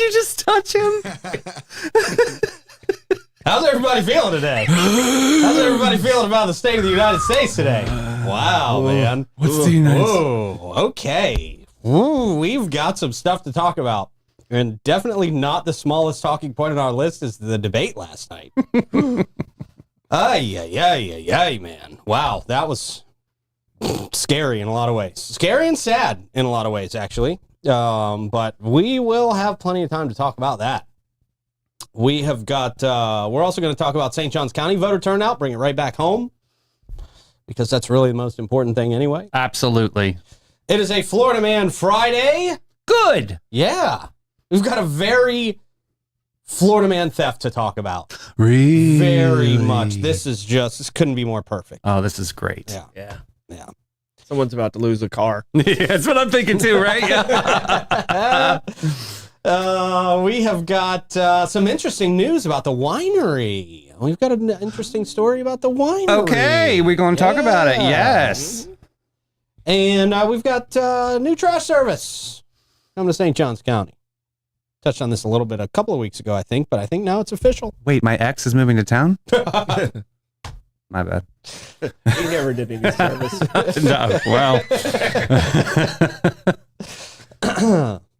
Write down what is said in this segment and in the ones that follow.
you just touch him? How's everybody feeling today? How's everybody feeling about the state of the United States today? Wow, man. What's the United States? Oh, okay. Ooh, we've got some stuff to talk about. And definitely not the smallest talking point on our list is the debate last night. Ay, man. Wow, that was scary in a lot of ways. Scary and sad in a lot of ways, actually. But we will have plenty of time to talk about that. We have got, we're also going to talk about St. Johns County voter turnout, bring it right back home, because that's really the most important thing anyway. Absolutely. It is a Florida Man Friday. Good. Yeah. We've got a very Florida Man theft to talk about. Really? Very much. This couldn't be more perfect. Oh, this is great. Yeah. Someone's about to lose a car. Yeah, that's what I'm thinking too, right? We have got some interesting news about the winery. We've got an interesting story about the winery. Okay, we're going to talk about it. Yes. And we've got new trash service coming to St. Johns County. Touched on this a little bit a couple of weeks ago, I think, but I think now it's official. Wait, my ex is moving to town? My bad. He never did any service. No, well.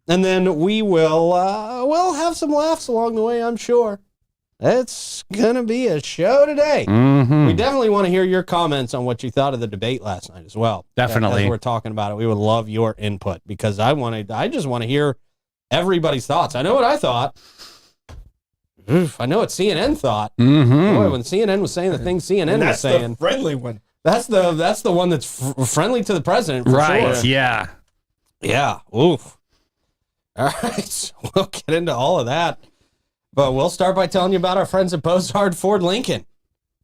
And then we'll have some laughs along the way, I'm sure. It's going to be a show today. Mm-hmm. We definitely want to hear your comments on what you thought of the debate last night as well. Definitely. As we're talking about it, we would love your input because I just want to hear everybody's thoughts. I know what I thought. I know what CNN thought. Mm-hmm. Boy, when CNN was saying the things CNN was saying. That's the friendly one. That's the one that's friendly to the president, for Right, sure. yeah. Yeah, oof. All right, so we'll get into all of that. But we'll start by telling you about our friends at Bozard Ford Lincoln.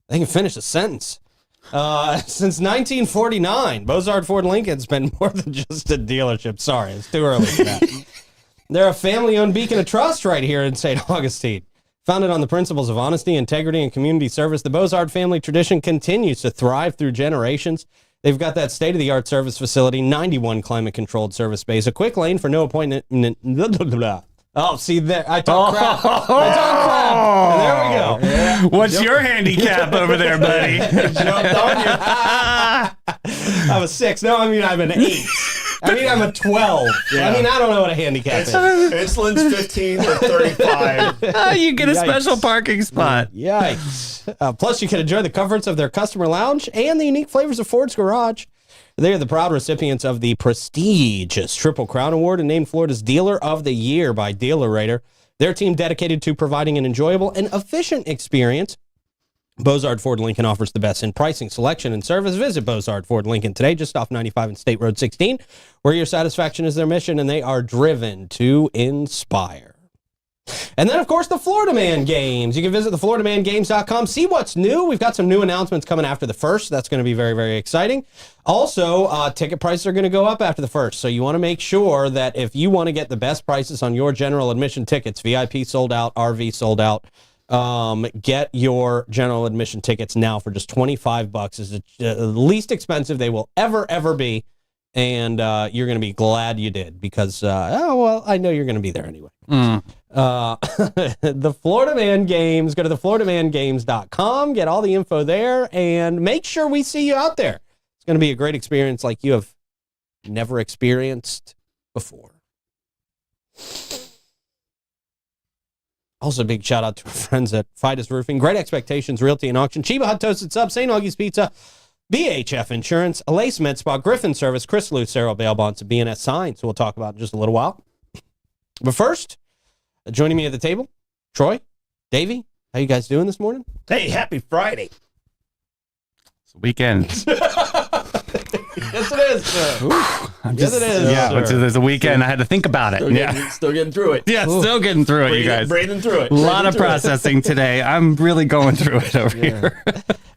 They can finish a sentence. Since 1949, Bozard Ford Lincoln's been more than just a dealership. Sorry, it's too early for that. They're a family-owned beacon of trust right here in St. Augustine. Founded on the principles of honesty, integrity, and community service, the Bozard family tradition continues to thrive through generations. They've got that state-of-the-art service facility, 91 climate-controlled service space, a quick lane for no appointment. Oh, see there, I talk crap. And there we go. Yeah. What's your handicap over there, buddy? Jumped on you. I'm a 6. No, I mean I'm an 8. I mean I'm a 12. Yeah. I mean I don't know what a handicap is. Insulin's 15 or 35. You get a Yikes. special parking spot. Yikes. Plus, you can enjoy the comforts of their customer lounge and the unique flavors of Ford's Garage. They are the proud recipients of the prestigious Triple Crown Award and named Florida's Dealer of the Year by Dealer Rater. Their team dedicated to providing an enjoyable and efficient experience. Bozard Ford Lincoln offers the best in pricing, selection, and service. Visit Bozard Ford Lincoln today, just off 95 and State Road 16, where your satisfaction is their mission, and they are driven to inspire. And then, of course, the Florida Man Games. You can visit thefloridamangames.com, see what's new. We've got some new announcements coming after the 1st. That's going to be very, very exciting. Also, ticket prices are going to go up after the 1st. So you want to make sure that if you want to get the best prices on your general admission tickets, VIP sold out, RV sold out, get your general admission tickets now for just $25. Is the least expensive they will ever be. And you're going to be glad you did because, I know you're going to be there anyway. The Florida Man Games, go to thefloridamangames.com, get all the info there, and make sure we see you out there. It's going to be a great experience like you have never experienced before. Also, a big shout out to our friends at Fidus Roofing, Great Expectations Realty and Auction, Chiba Hot Toasted Sub, St. Augie's Pizza, BHF Insurance, Lace Med Spa, Griffin Service, Chris Lucero, Bail Bonds, and BNS Signs, who we'll talk about in just a little while. But first, joining me at the table, Troy, Davey, how you guys doing this morning? Hey, happy Friday. It's a weekend. Yes, it is, sir. Yes, it is. Yeah, there's a weekend. I had to think about it. Still getting through it. Yeah, still getting through it, you guys. Breathing through it. A lot of processing today. I'm really going through it over here.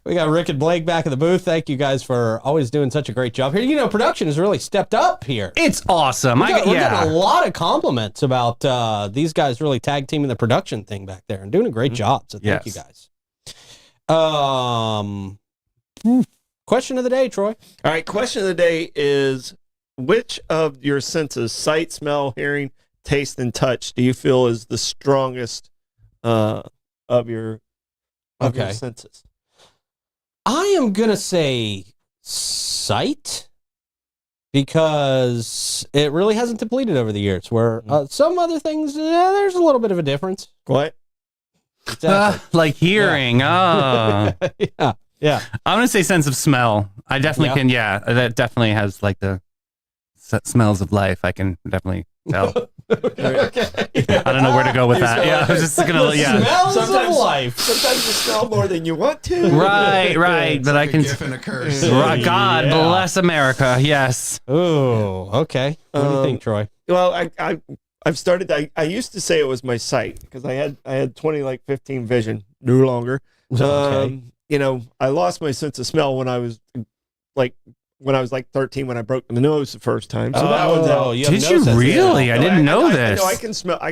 We got Rick and Blake back in the booth. Thank you guys for always doing such a great job here. You know, production has really stepped up here. It's awesome. We're getting a lot of compliments about these guys really tag teaming the production thing back there and doing a great job. So thank you guys. Question of the day, Troy. All right, question of the day is, which of your senses, sight, smell, hearing, taste and touch do you feel is the strongest of your senses? I am going to say sight because it really hasn't depleted over the years, where some other things, there's a little bit of a difference. What? Exactly. Like hearing. Oh. Yeah. I'm going to say sense of smell. I definitely can. Yeah. That definitely has like the smells of life. I can definitely tell. Okay. I don't know where to go with that. Yeah. I was just going to, Smells of life. Sometimes you smell more than you want to. Right. But I can. A gift and a curse. God bless America. Yes. Oh, okay. What do you think, Troy? Well, I've started. I used to say it was my sight because I had 15 vision. No longer. Okay. I lost my sense of smell when I was like 13 when I broke my nose the first time. So that one's out. Did you really? I didn't know this. I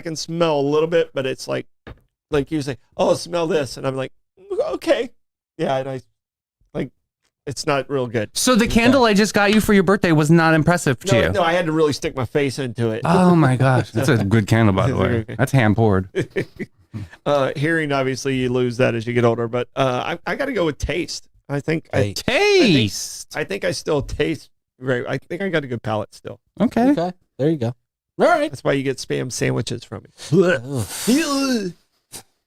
can smell a little bit, but it's like you say, "Oh, smell this," and I'm like, "Okay, yeah," and it's not real good. So the candle I just got you for your birthday was not impressive to you? No, I had to really stick my face into it. Oh my gosh, that's a good candle, by the way. That's hand poured. Hearing, obviously, you lose that as you get older, but I got to go with taste. I think Taste. I think I still taste great. I think I got a good palate still. Okay. There you go. All right. That's why you get spam sandwiches from me.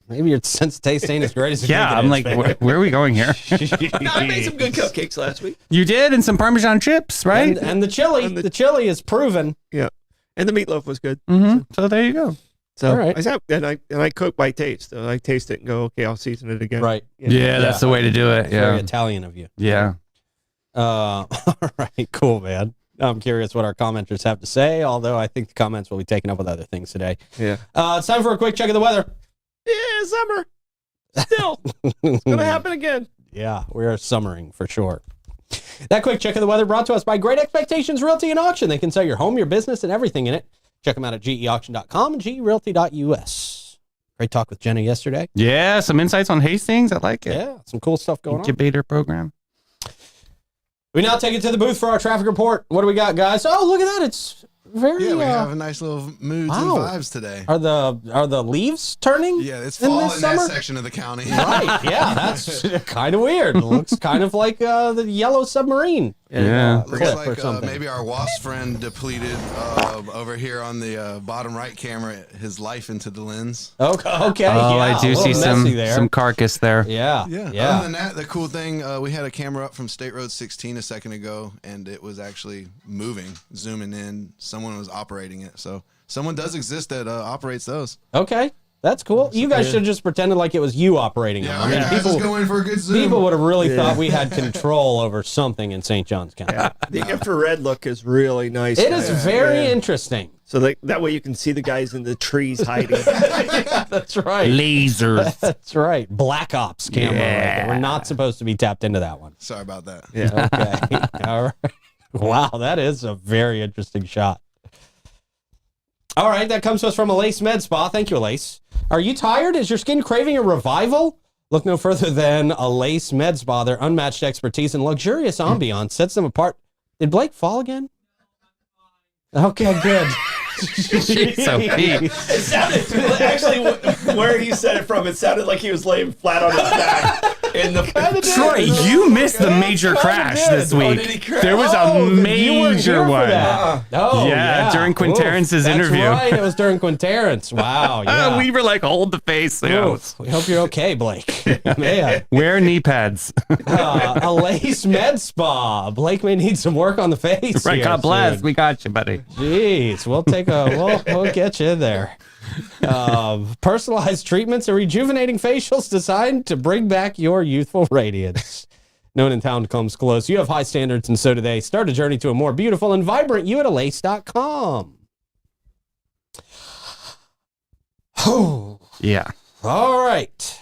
Maybe your sense of taste ain't as great as Yeah, I'm like, where are we going here? I made some good cupcakes last week. You did, and some Parmesan chips, right? And the chili. The chili is proven. Yeah, and the meatloaf was good. Mm-hmm. So there you go. So all right. I cook by taste. So I taste it and go, okay, I'll season it again. Right. Yeah, that's the way to do it. Very Yeah. Italian of you. Yeah. All right. Cool, man. I'm curious what our commenters have to say, although I think the comments will be taken up with other things today. Yeah. It's time for a quick check of the weather. Yeah, summer. Still. It's going to happen again. Yeah, we are summering for sure. That quick check of the weather brought to us by Great Expectations Realty and Auction. They can sell your home, your business, and everything in it. Check them out at geauction.com and gerealty.us. Great talk with Jenna yesterday. Yeah, some insights on Hastings. I like it. Yeah, some cool stuff going on. Incubator program. We now take it to the booth for our traffic report. What do we got, guys? Oh, look at that. It's very... Yeah, we have a nice little moods and vibes today. Are the leaves turning? Yeah, it's fall in that summer? section of the county. Right, yeah, that's kind of weird. It looks kind of like the yellow submarine. Yeah. Looks Clip or like something. maybe our wasp friend depleted over here on the bottom right camera his life into the lens. Okay, Oh, yeah, I do a see little messy there. some carcass there. Yeah, Yeah. Other than that, the cool thing, we had a camera up from State Road 16 a second ago, and it was actually moving, zooming in. Someone was operating it. So someone does exist that operates those. Okay, that's cool. You guys should have just pretended like it was you operating them. Yeah, I mean, people going for a good zoom. people would have really thought we had control over something in St. Johns County. Yeah. The infrared look is really nice. It is very interesting. So that way you can see the guys in the trees hiding. That's right. Lasers. That's right. Black Ops camera. Yeah. Right? We're not supposed to be tapped into that one. Sorry about that. Yeah. Okay. All right. Wow, that is a very interesting shot. All right, that comes to us from Alace Med Spa. Thank you, Alace. Are you tired? Is your skin craving a revival? Look no further than Alace Med Spa. Their unmatched expertise and luxurious ambiance sets them apart. Did Blake fall again? Okay, good. Jeez, so Pete. It sounded, actually, where he said it from, it sounded like he was laying flat on his back. In the Troy, you missed the major crash this week. did he crash? There was a major one. Oh, Yeah, during Quinterance's interview. That's right. It was during Quinterance. Wow. Yeah. We were like, hold the face. Oof. We hope you're okay, Blake. Man. Wear knee pads. Alace Med Spa. Blake may need some work on the face. Right, here God bless. soon. We got you, buddy. Jeez, we'll get you in there. Personalized treatments and rejuvenating facials designed to bring back your youthful radiance. No one in town comes close. You have high standards, and so do they. Start a journey to a more beautiful and vibrant you at Alace.com. Yeah. All right.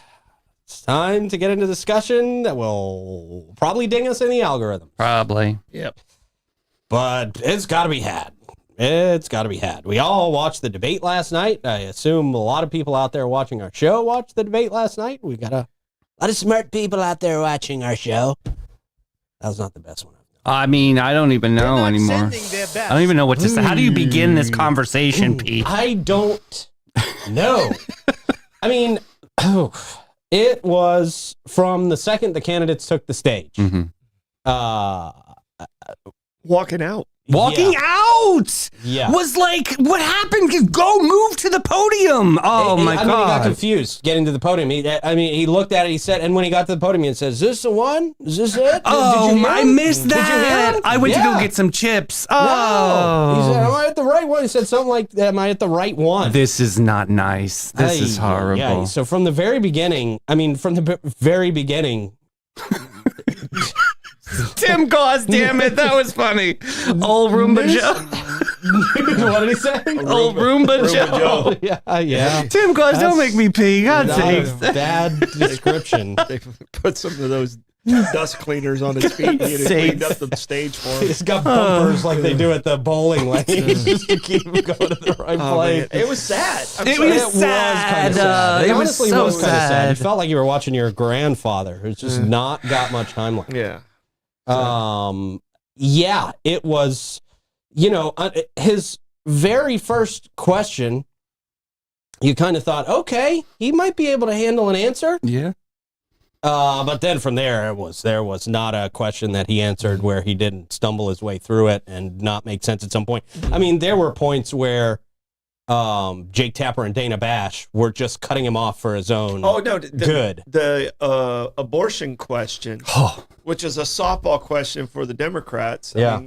It's time to get into discussion that will probably ding us in the algorithm. Probably. Yep. But it's got to be had. It's got to be had. We all watched the debate last night. I assume a lot of people out there watching our show watched the debate last night. We got a lot of smart people out there watching our show. That was not the best one. I mean, I don't even know anymore. I don't even know what to say. How do you begin this conversation, Pete? I don't know. I mean, it was from the second the candidates took the stage. Walking out. Walking out Yeah. was like, what happened? Go move to the podium. Oh, my I God. mean, he got confused getting to the podium. He looked at it. He said, and when he got to the podium, he said, "Is this the one? Is this it?" Oh, Did you hear I him? missed Did you hear that. him? I went to Yeah. go get some chips. No. Oh. He said, "Am I at the right one?" He said something like, "Am I at the right one?" This is not nice. This is horrible. Yeah. So from the very beginning, very beginning, Tim Gauze, damn it. That was funny. Old Roomba Joe. what did he say? Old Roomba Joe. Yeah. Tim Gauze, don't make me pee. God Not a sakes. bad description. They put some of those dust cleaners on his feet. He had cleaned up the stage for him. He's got bumpers like they do at the bowling lanes just to keep him going to the right place. Man. It was sad. It was sad. kind of sad. It It was honestly so was kind of sad. You sad. felt like you were watching your grandfather, who's just not got much time left. Yeah. Yeah, it was, his very first question, you kind of thought, okay, he might be able to handle an answer. Yeah. But then from there was not a question that he answered where he didn't stumble his way through it and not make sense at some point. I mean, there were points where Jake Tapper and Dana Bash were just cutting him off for his own. Oh no, good. The abortion question, which is a softball question for the Democrats. Yeah.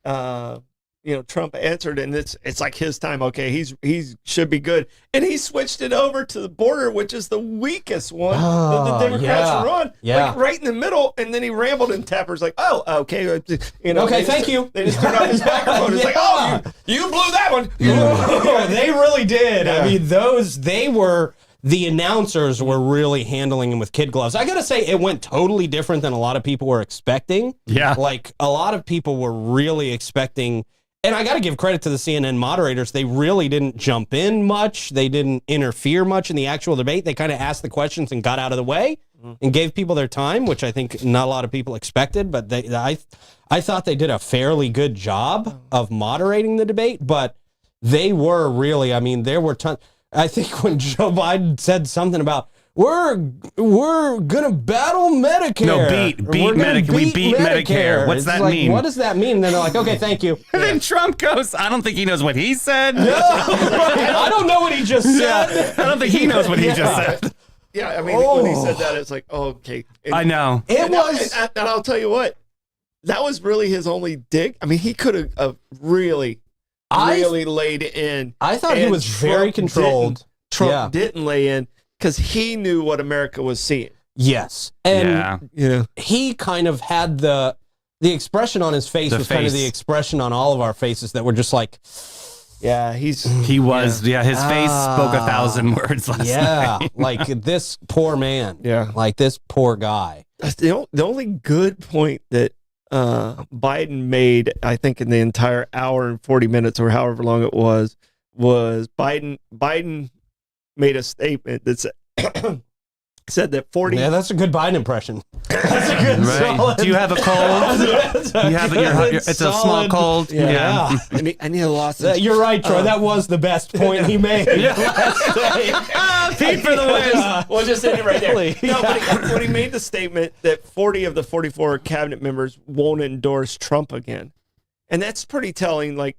I mean, Trump answered, and it's like his time. Okay, he's should be good, and he switched it over to the border, which is the weakest one that the Democrats are on. Yeah. Like right in the middle, and then he rambled, and Tapper's like, "Oh, okay, Okay, they thank just- you. They just turned off his microphone. It's like, "Oh, you blew that one." Yeah, they really did. Yeah. I mean, the announcers were really handling him with kid gloves. I gotta say, it went totally different than a lot of people were expecting. Yeah. Like, a lot of people were really expecting, and I gotta give credit to the CNN moderators. They really didn't jump in much. They didn't interfere much in the actual debate. They kind of asked the questions and got out of the way and gave people their time, which I think not a lot of people expected, but I thought they did a fairly good job of moderating the debate, but they were really, I mean, there were tons. I think when Joe Biden said something about we're gonna battle Medicare. No, beat Medicare. We beat Medicare. What's It's that like, mean? What does that mean? And then they're like, okay, thank you. And then Trump goes, I don't think he knows what he said. No, I don't know what he just said. I don't think he knows what he just said. Yeah, I mean, when he said that, it's like, oh, okay. And, I know. It was. and I'll tell you what, that was really his only dig. I mean, he could have really laid in. I thought he and was very Trump controlled. Trump didn't lay in because he knew what America was seeing. Yes, and Yeah. he kind of had the expression on his face The was kind of face. the expression on all of our faces that were just like, Yeah, He was, his face spoke 1,000 words last night. like this poor man. Yeah. Like this poor guy. That's the only good point that Biden made, I think, in the entire hour and 40 minutes or however long it was Biden made a statement that said that 40. Yeah, that's a good Biden impression. That's a good Right. solid. Do you have a cold? You have it's a small solid- cold. Yeah. I need a sausage. You're right, Troy. That was the best point he made. Pete for the win. We'll just end it right there. Really? No, but when he made the statement that 40 of the 44 cabinet members won't endorse Trump again, and that's pretty telling, like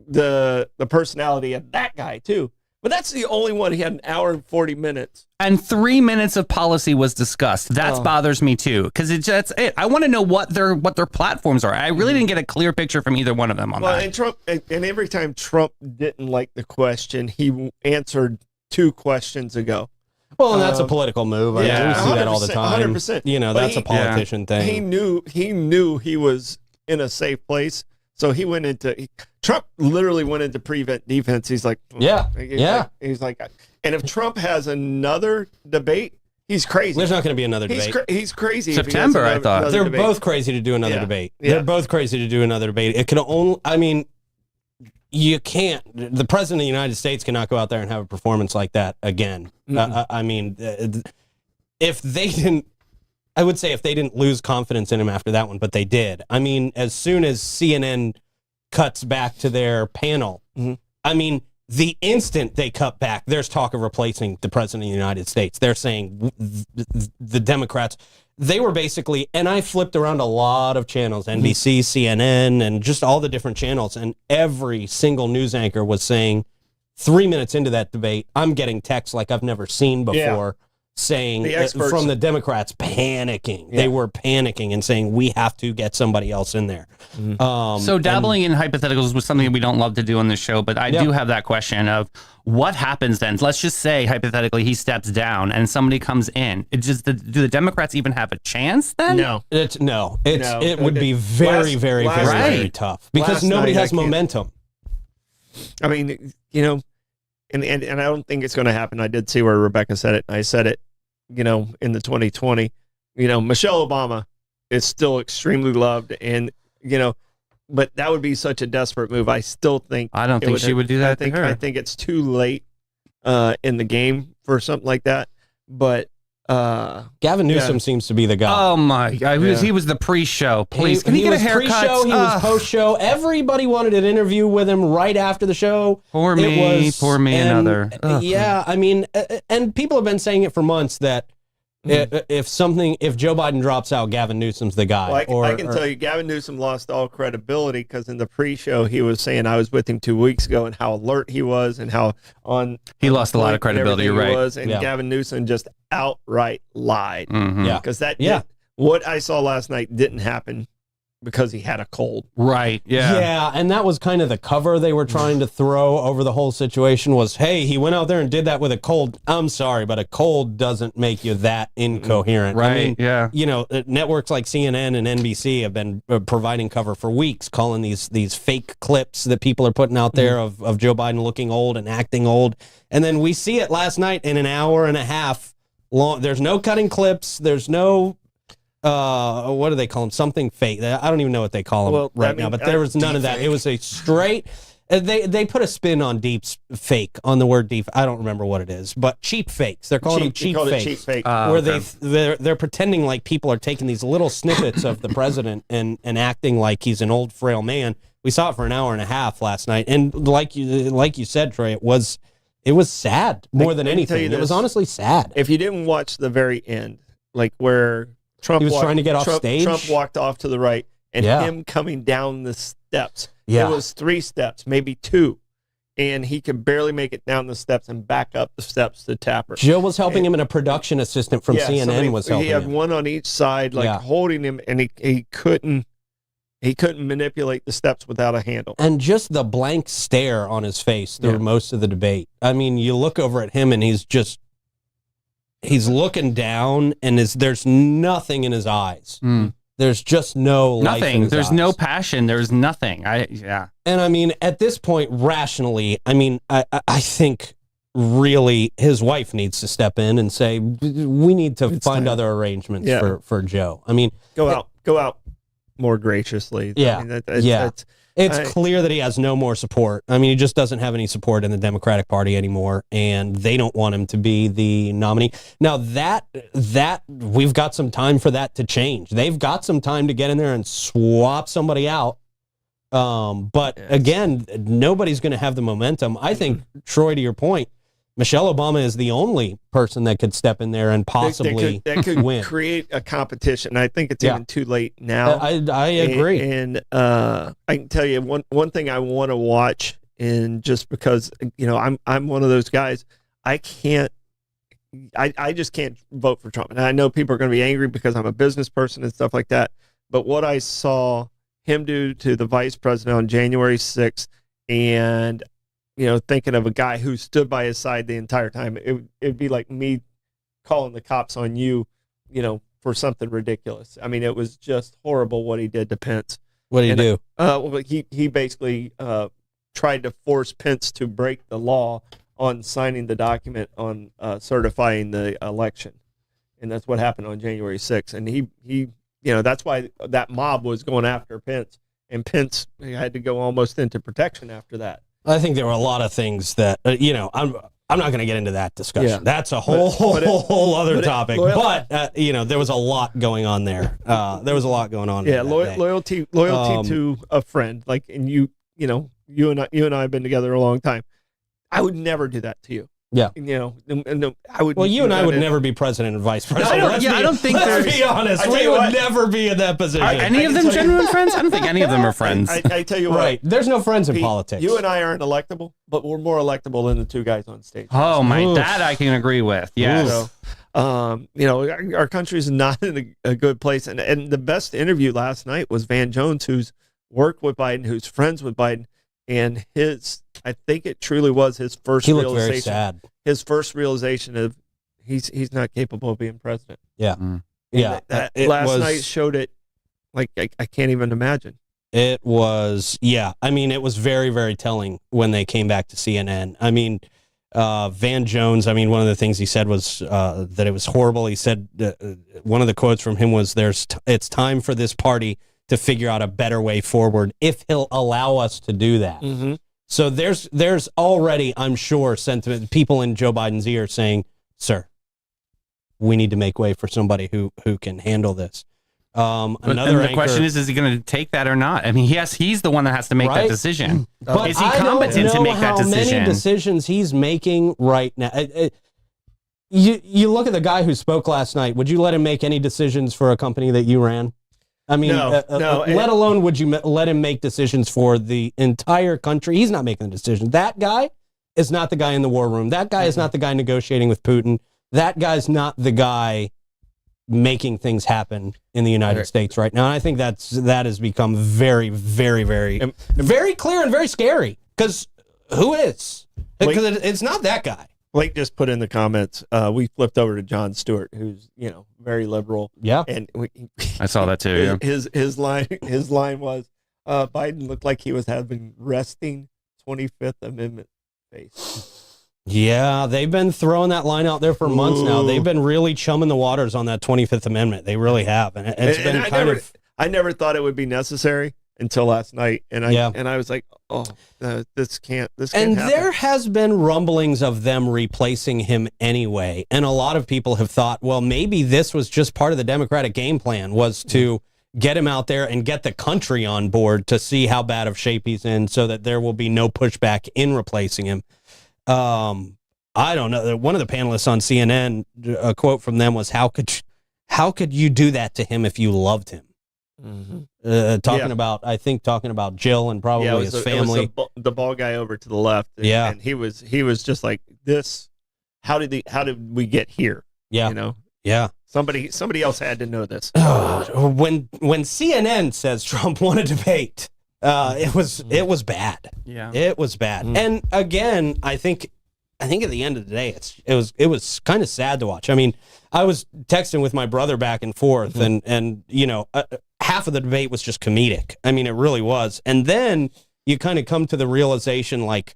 the personality of that guy too. But that's the only one. He had an hour and 40 minutes. And 3 minutes of policy was discussed. That bothers me too, because that's it. I want to know what their platforms are. I really didn't get a clear picture from either one of them on that. And Trump, and every time Trump didn't like the question, he answered 2 questions ago. Well, and that's a political move. I mean, yeah. we see that all the 100%, time. 100%. You know, But that's he- a politician thing. He knew he was in a safe place, so he went into. Trump literally went into prevent defense. He's like, he's like, and if Trump has another debate, he's crazy. There's not going to be another debate. He's crazy. if he has September, I thought. another They're debate. both crazy to do another Yeah. debate. Yeah. They're both crazy to do another debate. It can only, I mean, you can't, the president of the United States cannot go out there and have a performance like that again. I mean, if they didn't I would say if they didn't lose confidence in him after that one, but they did. I mean, as soon as CNN cuts back to their panel, I mean, the instant they cut back, there's talk of replacing the president of the United States. They're saying the Democrats, they were basically, and I flipped around a lot of channels, NBC, CNN, and just all the different channels, and every single news anchor was saying, 3 minutes into that debate, I'm getting texts like I've never seen before. Saying from the Democrats panicking. They were panicking and saying we have to get somebody else in there. So dabbling in hypotheticals was something that we don't love to do on this show, but I do have that question of what happens then. Let's just say hypothetically he steps down and somebody comes in. Do the Democrats even have a chance then? No. It would be very tough because nobody has momentum. I mean, and I don't think it's going to happen. I did see where Rebecca said it. I said it, in the 2020, Michelle Obama is still extremely loved, and but that would be such a desperate move. I still think I don't think she would do that. I think it's too late in the game for something like that. But Gavin Newsom seems to be the guy. Oh my God, he was the pre-show. Please, can he get a haircut? Pre-show, he was post-show. Everybody wanted an interview with him right after the show. Poor me, another. Yeah, I mean, and people have been saying it for months that if Joe Biden drops out, Gavin Newsom's the guy. Well, I can tell you, Gavin Newsom lost all credibility because in the pre-show he was saying I was with him 2 weeks ago and how alert he was and how he lost a lot of credibility. You're right. And Gavin Newsom just outright lied. Yeah, because what I saw last night didn't happen because he had a cold. Right. Yeah. Yeah, and that was kind of the cover they were trying to throw over the whole situation was, hey, he went out there and did that with a cold. I'm sorry, but a cold doesn't make you that incoherent. Right. I mean, networks like CNN and NBC have been providing cover for weeks, calling these fake clips that people are putting out there of Joe Biden looking old and acting old. And then we see it last night in an hour and a half long. There's no cutting clips. There's no what do they call them? Something fake. I don't even know what they call them now, but there was none of that. It was a straight, they put a spin on deep's fake, on the word deep. I don't remember what it is, but cheap fakes. They're calling them cheap fakes. Cheap fake. Where they're pretending like people are taking these little snippets of the president and acting like he's an old frail man. We saw it for an hour and a half last night. And like you said, Trey, it was sad more than anything. It was honestly sad. If you didn't watch the very end, like where Trump was trying to get off stage. Trump walked off to the right, and him coming down the steps. Yeah. It was 3 steps, maybe 2, and he could barely make it down the steps and back up the steps to Tapper. Joe was helping him, and a production assistant from CNN was helping him. He had one on each side, holding him, and he couldn't manipulate the steps without a handle. And just the blank stare on his face through most of the debate. I mean, you look over at him, and he's looking down, and there's nothing in his eyes. There's just no life in his There's eyes. no passion. There's nothing. And I mean, at this point, rationally, I mean, I think really his wife needs to step in and say, we need to find other arrangements for Joe. I mean, go out more graciously. Yeah. I mean, it's clear that he has no more support. I mean, he just doesn't have any support in the Democratic Party anymore, and they don't want him to be the nominee. Now, that we've got some time for that to change. They've got some time to get in there and swap somebody out. But again, nobody's going to have the momentum. I think, Troy, to your point, Michelle Obama is the only person that could step in there and possibly that could win. Create a competition. I think it's even too late now. I agree. And I can tell you one thing I want to watch, and just because I'm one of those guys, I just can't vote for Trump. And I know people are going to be angry because I'm a business person and stuff like that. But what I saw him do to the vice president on January 6th, and thinking of a guy who stood by his side the entire time, it'd be like me calling the cops on you, for something ridiculous. I mean, it was just horrible what he did to Pence. What did he do? Well, he basically tried to force Pence to break the law on signing the document on certifying the election, and that's what happened on January 6th. And he that's why that mob was going after Pence, and Pence had to go almost into protection after that. I think there were a lot of things that, I'm not going to get into that discussion. Yeah. That's a whole other topic. But there was a lot going on there. There was a lot going on. Yeah, that day. loyalty to a friend. Like, and you and I have been together a long time. I would never do that to you. Yeah. I would. Well, you and I would never be president and vice president. I don't think let's be honest. We would never be in that position. Are any of them genuine friends? I don't think any of them are friends. I tell you what. Right. There's no friends in Pete, politics. You and I aren't electable, but we're more electable than the two guys on stage. Oh my, Oof. that I can agree with. Yes. So, our country's not in a good place. And the best interview last night was Van Jones, who's worked with Biden, who's friends with Biden. And I think it truly was his first he looked realization. very sad. His first realization of he's not capable of being president. Yeah. Yeah. That last night showed it like I can't even imagine. It was, I mean, it was very, very telling when they came back to CNN. I mean, Van Jones, I mean, one of the things he said was that it was horrible. He said, one of the quotes from him was, it's time for this party to figure out a better way forward if he'll allow us to do that. Mm-hmm. So there's already, I'm sure, sentiment, people in Joe Biden's ear saying, sir, we need to make way for somebody who can handle this. The question is he going to take that or not? I mean, he's the one that has to make that decision. But is he competent to make that decision? Many decisions he's making right now. You look at the guy who spoke last night. Would you let him make any decisions for a company that you ran? I mean, no. Let alone would you let him make decisions for the entire country? He's not making the decision. That guy is not the guy in the war room. That guy is not the guy negotiating with Putin. That guy's not the guy making things happen in the United States right now. And I think that has become very, very, very, very clear and very scary. Because who is? Because it's not that guy. Blake just put in the comments, we flipped over to Jon Stewart, who's, very liberal. Yeah. And I saw that too. Yeah. His line was, Biden looked like he was having resting 25th Amendment face. Yeah, they've been throwing that line out there for months now. They've been really chumming the waters on that 25th Amendment. They really have. And I never thought it would be necessary until last night. And I was like, this can't happen. There has been rumblings of them replacing him anyway. And a lot of people have thought, well, maybe this was just part of the Democratic game plan, was to get him out there and get the country on board to see how bad of shape he's in so that there will be no pushback in replacing him. I don't know. One of the panelists on CNN, a quote from them was, how could you do that to him if you loved him? Mm-hmm. Talking about Jill and probably his family. It was the ball guy over to the left. And he was just like, this, how did we get here? Yeah. Yeah. Somebody else had to know this. When CNN says Trump won a debate, it was bad. Yeah, it was bad. And again, I think at the end of the day, it was kind of sad to watch. I mean, I was texting with my brother back and forth, and half of the debate was just comedic. I mean, it really was. And then you kind of come to the realization, like,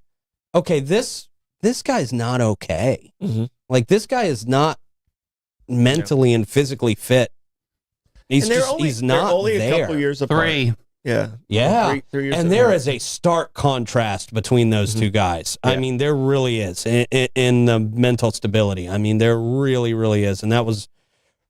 okay, this guy's not okay. Mm-hmm. Like, this guy is not mentally and physically fit. He's not only there. A couple years apart. 3. Yeah. 3 years and there is a stark contrast between those two guys. Yeah. I mean, there really is in the mental stability. I mean, there really, really is. And that was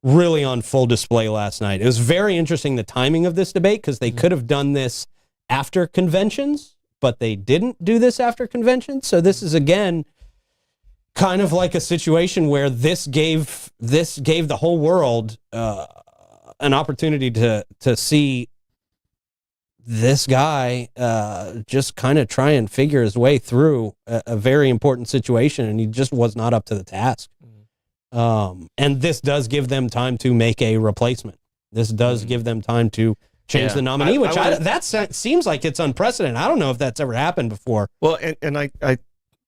really on full display last night. It was very interesting, the timing of this debate, because they could have done this after conventions, but they didn't do this after conventions. So this is, again, kind of like a situation where this gave the whole world an opportunity to see this guy just kind of try and figure his way through a very important situation, and he just was not up to the task. And this does give them time to make a replacement. This does give them time to change the nominee, that seems like it's unprecedented. I don't know if that's ever happened before. Well, and I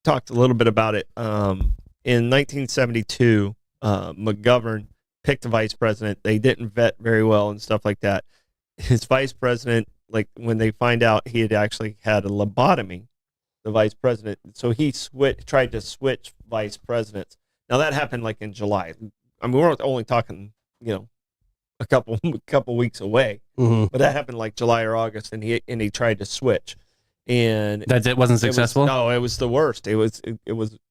talked a little bit about it. In 1972, McGovern picked a vice president. They didn't vet very well and stuff like that. His vice president, like when they find out he had actually had a lobotomy, the vice president, so he tried to switch vice presidents. Now that happened like in July. I mean, we're only talking, a couple weeks away, but that happened like July or August, and he tried to switch, and That it wasn't successful? No, it was the worst. It was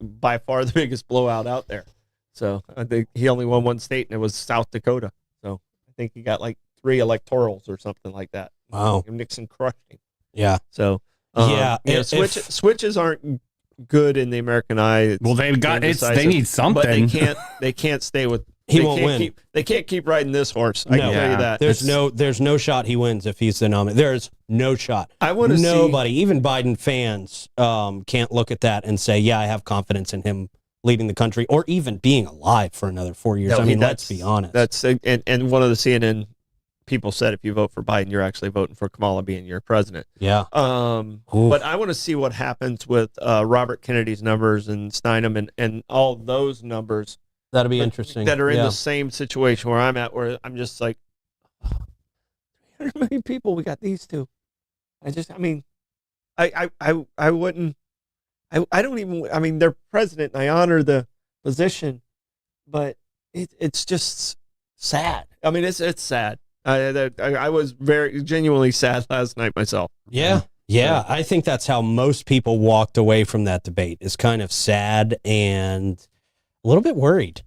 by far the biggest blowout out there. So I think he only won one state, and it was South Dakota. So I think he got like 3 electorals or something like that. Wow. Nixon crushed him. Yeah. So switches aren't good in the American eye. Well, they need something. But they can't stay with. He won't win. They can't keep riding this horse. I can tell you that. There's no shot he wins if he's the nominee. There's no shot. I want to nobody, even Biden fans, can't look at that and say, "Yeah, I have confidence in him leading the country or even being alive for another 4 years." No, I mean, let's be honest. That's and one of the CNN people said if you vote for Biden, you're actually voting for Kamala being your president. Yeah. But I want to see what happens with Robert Kennedy's numbers and Steinem and all those numbers. That'll be interesting. That are in the same situation where I'm at, where I'm just like, 300 million people. We got these two. I wouldn't. I don't even. I mean, they're president, and I honor the position, but it's just sad. I mean, it's sad. I was very genuinely sad last night myself. Yeah. I think that's how most people walked away from that debate. Is kind of sad and a little bit worried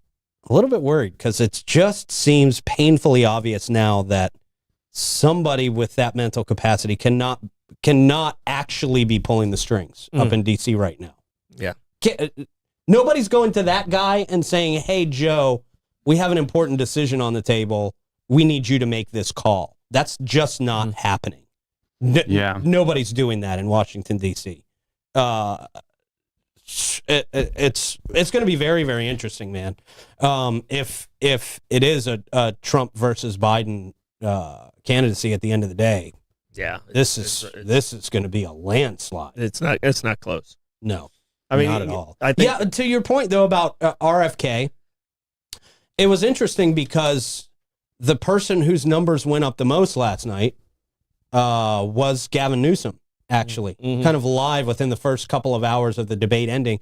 because it just seems painfully obvious now that somebody with that mental capacity cannot actually be pulling the strings up in DC right now. Yeah. Nobody's going to that guy and saying, "Hey, Joe, we have an important decision on the table. We need you to make this call." That's just not happening. Nobody's doing that in Washington, D.C. It's going to be very, very interesting, man. If it is a Trump versus Biden candidacy at the end of the day, this is going to be a landslide. It's not close. No, I mean, not at all. To your point though about RFK, it was interesting because the person whose numbers went up the most last night was Gavin Newsom. Actually, kind of live within the first couple of hours of the debate ending.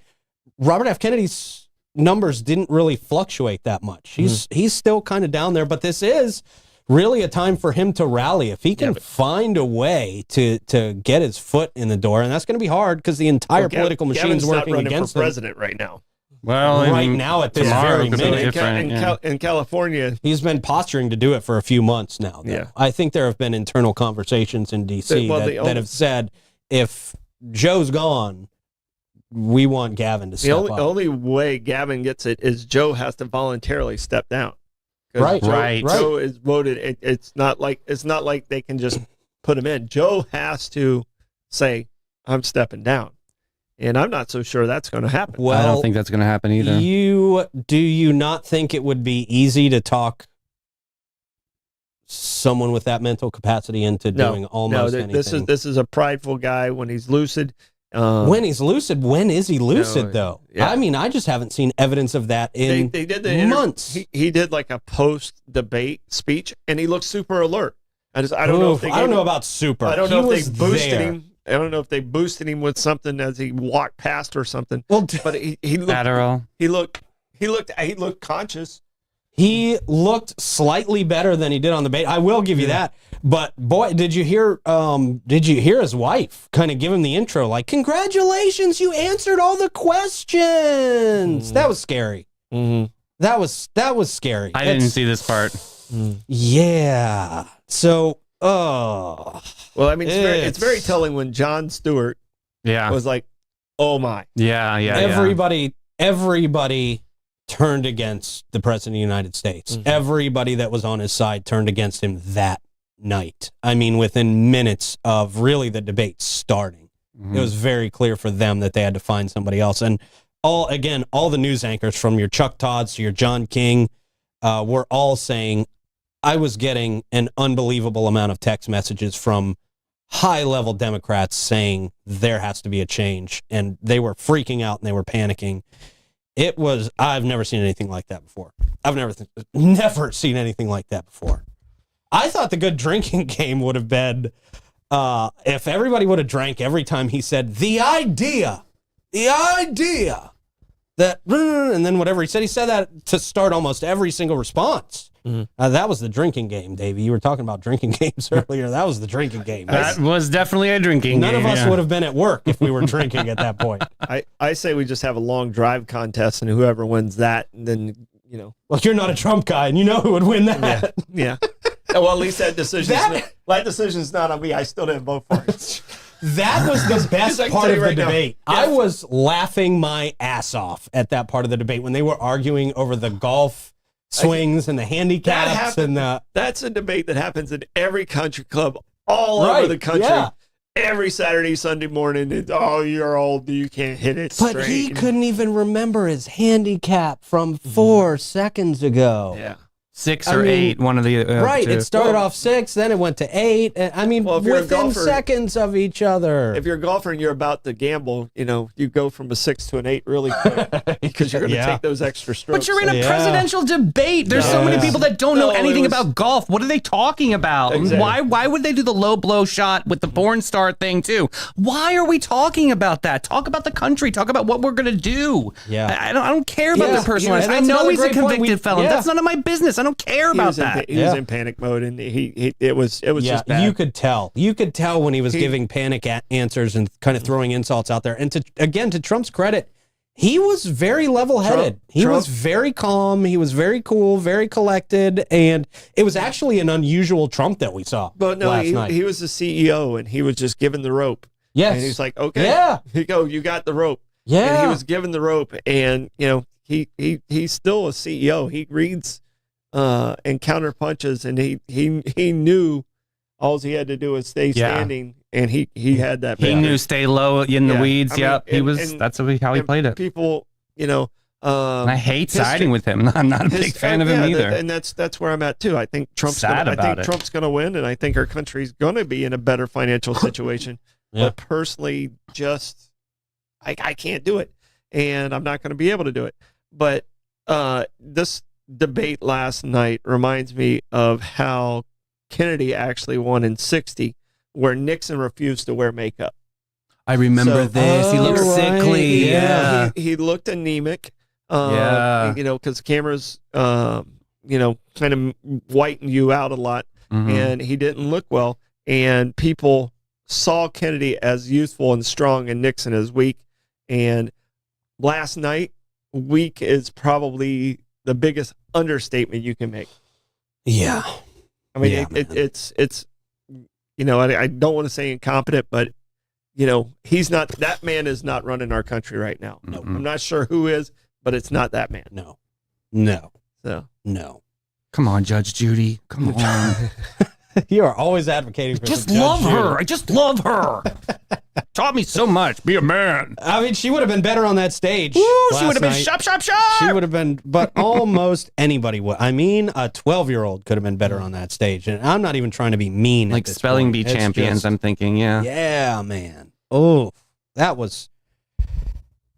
Robert F. Kennedy's numbers didn't really fluctuate that much. He's still kind of down there, but this is really a time for him to rally. If he can find a way to get his foot in the door, and that's going to be hard because the entire political machine is working against him. President right now. Well, right now at this very minute. In California, he's been posturing to do it for a few months now. Though. Yeah. I think there have been internal conversations in D.C. that have said, if Joe's gone, we want Gavin to step up. The only way Gavin gets it is Joe has to voluntarily step down. Right. Joe is voted. It's not like they can just put him in. Joe has to say, "I'm stepping down." And I'm not so sure that's going to happen. Well, I don't think that's going to happen either. Do you not think it would be easy to talk someone with that mental capacity into doing almost anything? This is a prideful guy when he's lucid. When he's lucid, when is he lucid though? Yeah. I mean, I just haven't seen evidence of that in they did the months. He did like a post-debate speech, and he looked super alert. I don't know if they I don't know about super. I don't know if they boosted him. I don't know if they boosted him with something as he walked past or something. Well, but he looked Adderall. He looked conscious. He looked slightly better than he did on the debate. I will give you that. But boy, did you hear his wife kind of give him the intro like, "Congratulations, you answered all the questions." That was scary. That was scary. I didn't see this part. Yeah. So, well, I mean, it's very telling when Jon Stewart was like, "Oh my." Yeah. Everybody turned against the president of the United States. Everybody that was on his side turned against him that night. I mean, within minutes of really the debate starting, it was very clear for them that they had to find somebody else. And all the news anchors from your Chuck Todds to your John King were all saying, I was getting an unbelievable amount of text messages from high-level Democrats saying there has to be a change. And they were freaking out and they were panicking. I've never seen anything like that before. I've never seen anything like that before. I thought the good drinking game would have been if everybody would have drank every time he said, the idea that, and then whatever he said that to start almost every single response. That was the drinking game, Davey. You were talking about drinking games earlier. That was the drinking game. That was definitely a drinking None game. of us would have been at work if we were drinking at that point. I say we just have a long drive contest, and whoever wins that, then, you know. Well, you're not a Trump guy, and you know who would win that. Yeah. Well, at least that decision's not on me. I still didn't vote for it. That was the best I can part tell of you the right now. debate. Yeah. I was laughing my ass off at that part of the debate when they were arguing over the golf swings and the handicaps and the. That's a debate that happens in every country club all over the country. Yeah. Every Saturday, Sunday morning. You're old. You can't hit it But straight. he couldn't even remember his handicap from 4 seconds ago. Yeah. 6 or 8, one of the Right. two. It started off 6, then it went to 8. I mean, Well, if you're a within golfer- seconds of each other. If you're a golfer and you're about to gamble, you go from a 6 to an 8 really quick because you're going to take those extra strokes. But you're in a Yeah. presidential debate. There's so many Yeah. people that don't know No, it anything was- about golf. What are they talking about? Exactly. Why would they do the low blow shot with the porn star thing too? Why are we talking about that? Talk about the country. Talk about what we're gonna do. Yeah. I don't care about Yeah. the personal life. And I that's know another he's a great point. convicted felon. Yeah. That's none of my business. I don't care about that. He was in panic mode, and it was just bad. You could tell. You could tell when he was giving panic answers and kind of throwing insults out there. And to Trump's credit, he was very level-headed. He was very calm. He was very cool, very collected, and it was actually an unusual Trump that we saw last night. He was the CEO, and he was just given the rope. Yes. And he's like, okay, Yeah. you got the rope. Yeah. And he was given the rope, and he's still a CEO. He reads and counter punches, and he knew all he had to do was stay standing, and he had that. He knew stay low in the Yeah. weeds. I mean, Yep, he was. and- That's how he played it. People, And I hate siding with him. I'm not a big fan of him either. And that's where I'm at too. I think Trump's Sad gonna, about it. Trump's going to win, and I think our country's going to be in a better financial situation. Yeah. But personally, just I can't do it, and I'm not going to be able to do it. But this debate last night reminds me of how Kennedy actually won in '60, where Nixon refused to wear makeup. I remember this. He looked Oh, right. sickly. Yeah. He looked anemic. Yeah. Because cameras, kind of whiten you out a lot, Mhm. and he didn't look well. And people saw Kennedy as youthful and strong, and Nixon as weak. And last night, weak is probably the biggest understatement you can make. Yeah. I mean, Yeah, it's I don't want to say incompetent, but that man is not running our country right now. No. I'm not sure who is, but it's not that man. No. So Come on, Judge Judy. Come on. You are always advocating for just some Judge love her. Judy. I just love her. Taught me so much. Be a man. I mean, she would have been better on that stage. Woo, she last would have been night. shop, shop, shop. She would have been, but almost anybody would. I mean, a 12-year-old could have been better on that stage. And I'm not even trying to be mean. Like at this spelling point. bee It's champions, just- I'm thinking, yeah. Yeah, man. Oh, that was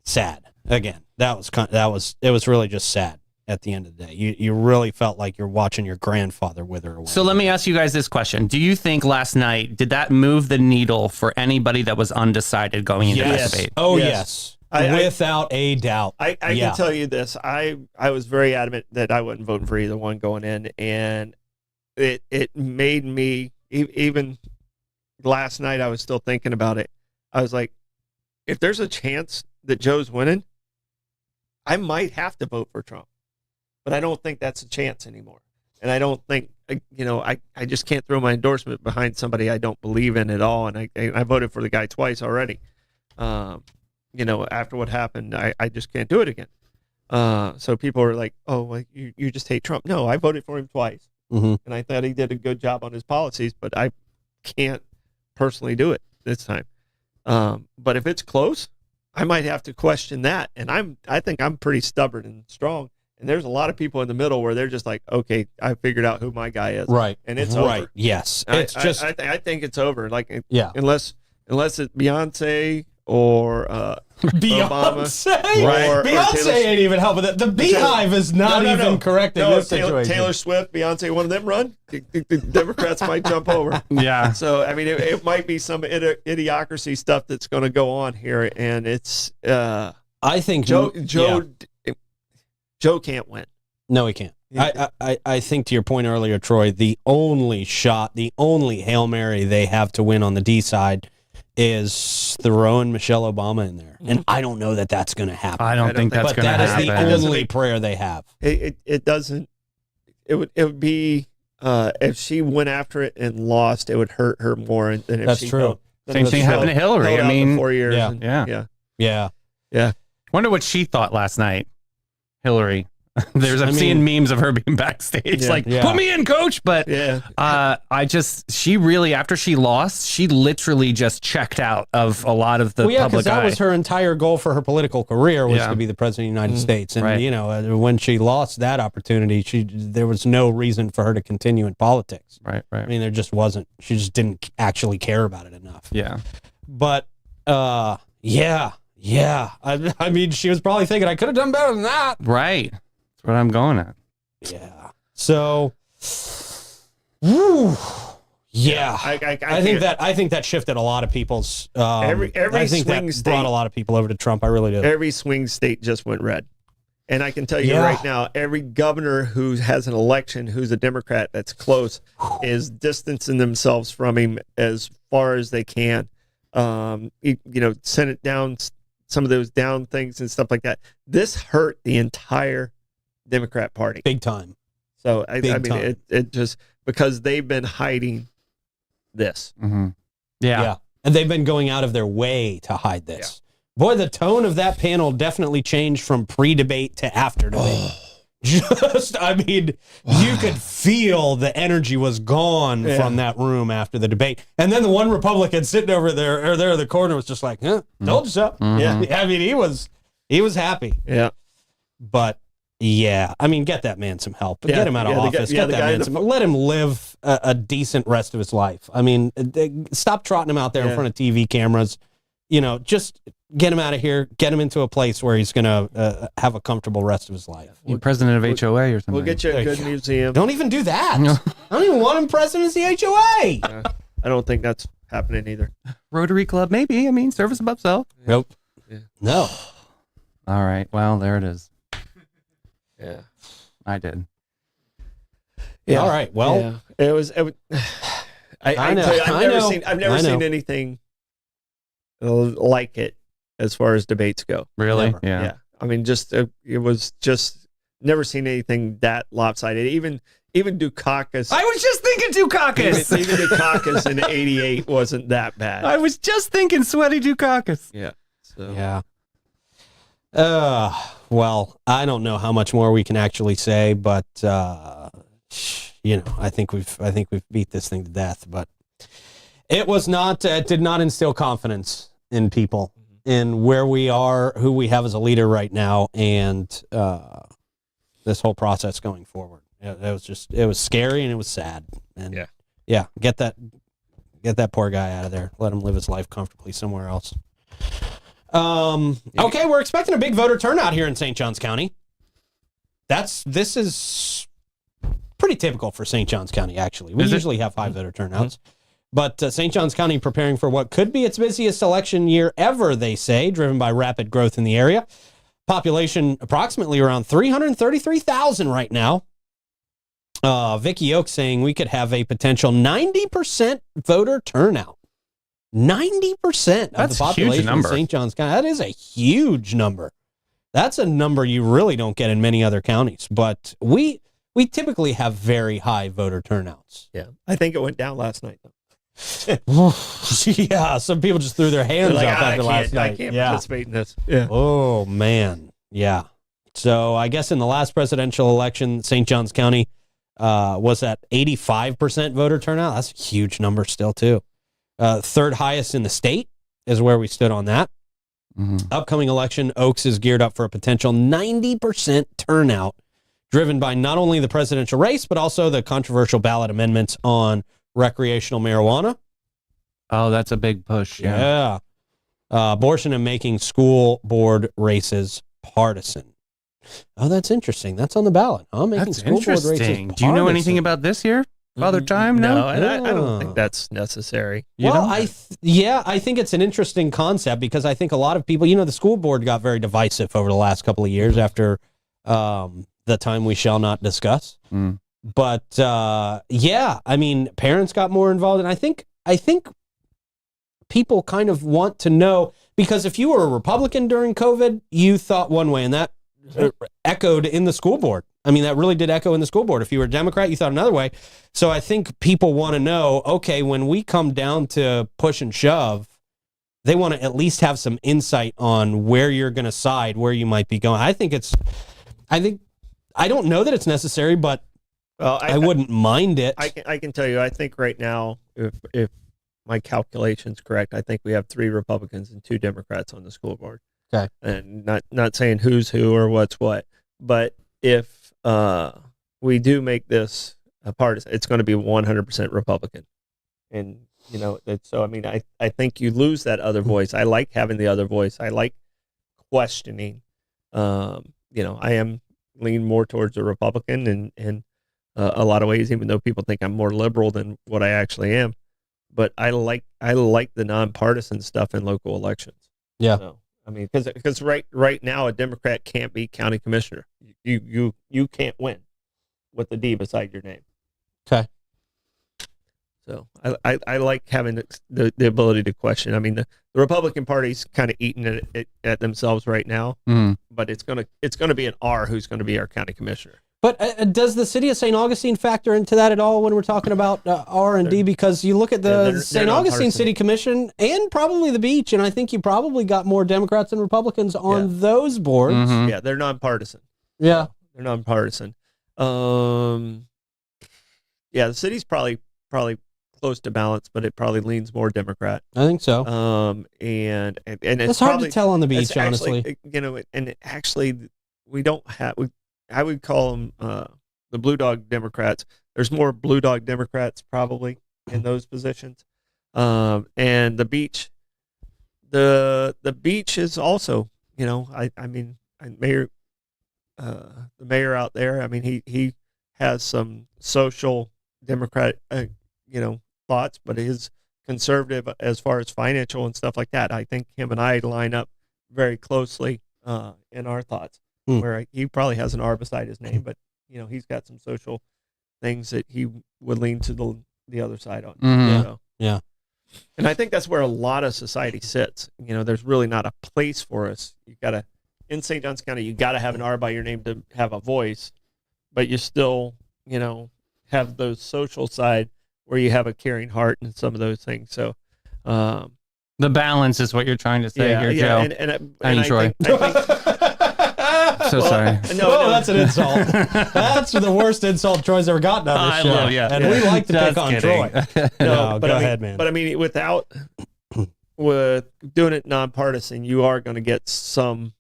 sad. Again, it was really just sad at the end of the day. You really felt like you're watching your grandfather wither away. So let me ask you guys this question. Do you think last night, did that move the needle for anybody that was undecided going into Yes. that debate? Oh, Yes. yes. I- Without a doubt. I Yeah. can tell you this. I was very adamant that I wasn't voting for either one going in, and it made me even last night. I was still thinking about it. I was like, if there's a chance that Joe's winning, I might have to vote for Trump, but I don't think that's a chance anymore. And I don't think I just can't throw my endorsement behind somebody I don't believe in at all. And I voted for the guy twice already. After what happened, I just can't do it again. So people are like, oh, well, you just hate Trump. No, I voted for him twice. Mhm. And I thought he did a good job on his policies, but I can't personally do it this time. But if it's close, I might have to question that. And I think I'm pretty stubborn and strong. And there's a lot of people in the middle where they're just like, okay, I figured out who my guy is. Right. And it's right. over. Yes. I- It's just, I think it's over. Like, yeah. unless it's Beyonce or Beyonce. Right. Or Beyonce Taylor- ain't even helping it. The Beehive is not No, even correcting this Taylor, situation. Taylor Swift, Beyonce, one of them run, the Democrats might jump over. Yeah. So, I mean, it might be some idiocracy stuff that's going to go on here. And it's I think Joe yeah. Joe can't win. No, he can't. I think to your point earlier, Troy, the only shot, the only Hail Mary they have to win on the D side is throwing Michelle Obama in there. And I don't know that that's going to happen. I don't think that's But going to that is happen. the only prayer they have. It doesn't. It would be if she went after it and lost, it would hurt her more than if That's she true. held- Same thing held- happened to Hillary. held I out the mean, 4 years. yeah. and- Yeah. yeah. Yeah. Wonder what she thought last night, Hillary. I'm I seeing mean- memes of her being backstage, Yeah. like, Yeah. put me in, coach. But she really, after she lost, she literally just checked out of a lot of the Well, yeah, public because that eye. was her entire goal for her political career was Yeah. to be the president of the United States. And, Right. you know, when she lost that opportunity, there was no reason for her to continue in politics. Right. I mean, there just wasn't. She just didn't actually care about it enough. Yeah. But, yeah. I mean, she was probably thinking, I could have done better than that. Right. That's what I'm going at. Yeah. So, woo, yeah. I think that shifted a lot of people's. Every I think swing that state- brought a lot of people over to Trump. I really do. Every swing state just went red. And I can tell you Yeah. right now, every governor who has an election who's a Democrat that's close is distancing themselves from him as far as they can. Send it down, some of those down things and stuff like that. This hurt the entire Democrat Party. Big time. So, Big time. it just, because they've been hiding this. Mm-hmm. Yeah. And they've been going out of their way to hide this. Boy, the tone of that panel definitely changed from pre-debate to after debate. You could feel the energy was gone from that room after the debate. And then the one Republican sitting over there, or there in the corner, was just like, told you so. Mhm. Yeah. I mean, he was happy. Yeah. But yeah, I mean, get that man some help. Yeah, Get him out of yeah, the office. guy- yeah, Get the that guy man in the- some, let him live a decent rest of his life. I mean, stop trotting him out there in Yeah. front of TV cameras. You know, just get him out of here. Get him into a place where he's going to have a comfortable rest of his life. You president of HOA or something. We'll get you a There you good go. museum. Don't even do that. I don't even want him president of the HOA. I don't think that's happening either. Rotary Club, maybe. I mean, service above self. Nope. Yeah. No. All right. Well, there it is. Yeah. I did. All right. Well, Yeah. It was I know, tell you, I know, I've never I know. seen anything like it as far as debates go. Really? Never. Yeah. I mean, just it was just never seen anything that lopsided. Even Dukakis. I was just thinking Dukakis. Even Dukakis in '88 wasn't that bad. I was just thinking sweaty Dukakis. Yeah. So yeah. Well, I don't know how much more we can actually say, but I think we've beat this thing to death. But it was not. It did not instill confidence in people in where we are, who we have as a leader right now, and this whole process going forward. It was scary and it was sad. And get that poor guy out of there. Let him live his life comfortably somewhere else. Okay, we're expecting a big voter turnout here in St. Johns County. This is pretty typical for St. Johns County, actually. We usually have high voter turnouts. But St. Johns County preparing for what could be its busiest election year ever, they say, driven by rapid growth in the area. Population approximately around 333,000 right now. Vicky Oak saying we could have a potential 90% voter turnout. 90% of That's the a huge population in number. St. Johns County. That is a huge number. That's a number you really don't get in many other counties. But we typically have very high voter turnouts. yeah, I think it went down last night. Yeah, some people just threw their hands They're like, up after last I night. can't Yeah. participate in this. Yeah. Oh, man. Yeah. So I guess in the last presidential election, St. Johns County was at 85% voter turnout. That's a huge number still, too. Third highest in the state is where we stood on that. Mhm. Upcoming election, Oaks is geared up for a potential 90% turnout, driven by not only the presidential race, but also the controversial ballot amendments on recreational marijuana. Oh, that's a big push. Yeah. Abortion and making school board races partisan. Oh, that's interesting. That's on the ballot. Huh? Making That's school board races interesting. Do you know anything partisan. about this here? Father Time? No. and I Oh. don't think that's necessary. You Well, don't? I think it's an interesting concept because I think a lot of people, the school board got very divisive over the last couple of years after, the time we shall not discuss. But yeah, I mean, parents got more involved, and I think people kind of want to know, because if you were a Republican during COVID, you thought one way, and that echoed in the school board. I mean, that really did echo in the school board. If you were a Democrat, you thought another way. So I think people want to know, okay, when we come down to push and shove, they want to at least have some insight on where you're going to side, where you might be going. I don't know that it's necessary, but well, I wouldn't mind it. I can tell you, I think right now, if my calculation's correct, I think we have 3 Republicans and 2 Democrats on the school board. Okay. And not saying who's who or what's what, but if we do make this a partisan, it's going to be 100% Republican. And, so, I mean, I think you lose that other voice. I like having the other voice. I like questioning. I am leaning more towards a Republican in a lot of ways, even though people think I'm more liberal than what I actually am. But I like the nonpartisan stuff in local elections. Yeah. So, I mean, because right now a Democrat can't be county commissioner. You can't win with the D beside your name. Okay. So I like having the ability to question. I mean, the Republican Party's kind of eating it at themselves right now, but it's gonna be an R who's going to be our county commissioner. But does the city of St. Augustine factor into that at all when we're talking about R and D? Because you look at the St. Augustine City Commission and probably the beach, and I think you probably got more Democrats than Republicans on those boards. Mm-hmm. Yeah, they're nonpartisan. Yeah, they're nonpartisan. The city's probably close to balance, but it probably leans more Democrat. I think so. And it's hard to tell on the beach, honestly. And actually, we don't have. I would call them the Blue Dog Democrats. There's more Blue Dog Democrats probably in those positions. And the beach is also, I mean, the mayor out there. I mean, he has some social Democrat, thoughts, but is conservative as far as financial and stuff like that. I think him and I line up very closely in our thoughts. Where he probably has an R beside his name, but he's got some social things that he would lean to the other side on. Mm-hmm. So, yeah, and I think that's where a lot of society sits. There's really not a place for us. In St. Johns County, you got to have an R by your name to have a voice, but you still have those social side where you have a caring heart and some of those things. So. The balance is what you're trying to say here, Joe. And Troy. I think sorry. No, that's an insult. That's the worst insult Troy's ever gotten on this show. And we like to pick on Troy. No, go ahead, man. But I mean, with doing it nonpartisan, you are going to get some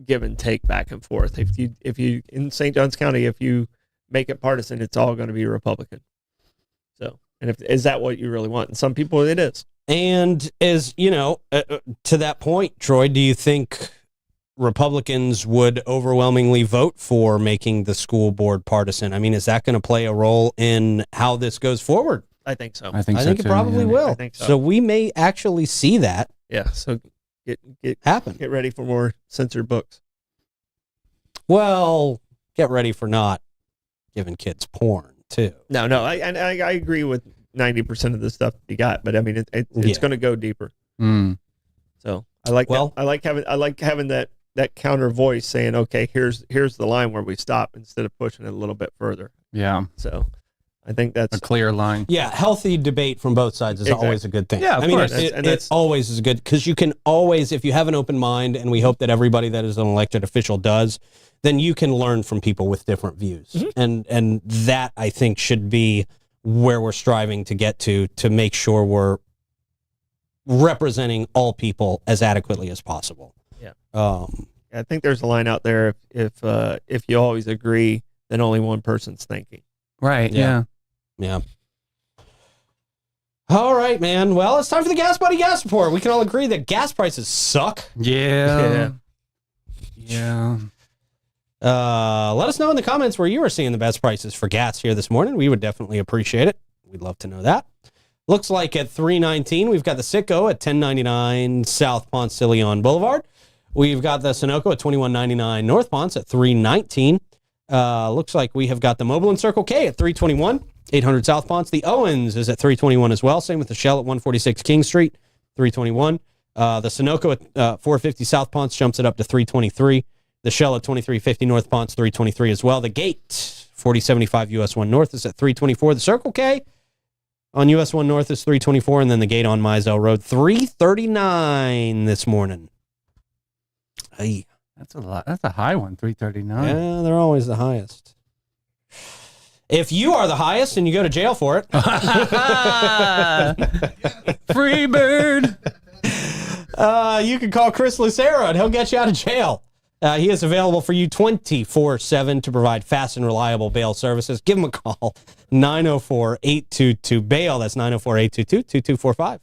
give and take back and forth. If you in St. Johns County, if you make it partisan, it's all going to be Republican. So, and is that what you really want? And some people, it is. And as to that point, Troy, do you think Republicans would overwhelmingly vote for making the school board partisan? I mean, is that going to play a role in how this goes forward? I think so. I think it probably will. I think so. So we may actually see that. Yeah. So get happen. Get ready for more censored books. Well, get ready for not giving kids porn too. No. I agree with 90% of the stuff you got, but I mean, it's going to go deeper. So I like having that counter voice saying, okay, here's the line where we stop instead of pushing it a little bit further. Yeah. So I think that's a clear line. Yeah. Healthy debate from both sides is always a good thing. Yeah. Of course. It always is good because you can always, if you have an open mind, and we hope that everybody that is an elected official does, then you can learn from people with different views. Mm-hmm. And that I think should be where we're striving to get to make sure we're representing all people as adequately as possible. Yeah. I think there's a line out there. If you always agree, then only one person's thinking. Right. Yeah. All right, man. Well, it's time for the Gas Buddy Gas Report. We can all agree that gas prices suck. Yeah. Let us know in the comments where you are seeing the best prices for gas here this morning. We would definitely appreciate it. We'd love to know that. Looks like at $3.19, we've got the Citgo at $10.99 South Ponce de Leon Boulevard. We've got the Sunoco at $21.99 North Ponce at $3.19. Looks like we have got the Mobile and Circle K at 321, 800 South Ponce. The Owens is at 321 as well. Same with the Shell at 146 King Street, 321. The Sunoco at 450 South Ponce jumps it up to 323. The Shell at 2350 North Ponce, 323 as well. The Gate, 4075 US 1 North is at 324. The Circle K on US 1 North is 324. And then the Gate on Mizell Road, 339 this morning. Hey. That's a lot. That's a high one, 339. Yeah, they're always the highest. If you are the highest and you go to jail for it. Free bird. You can call Chris Lucero and he'll get you out of jail. He is available for you 24/7 to provide fast and reliable bail services. Give him a call, 904-822-BAIL. That's 904-822-2245.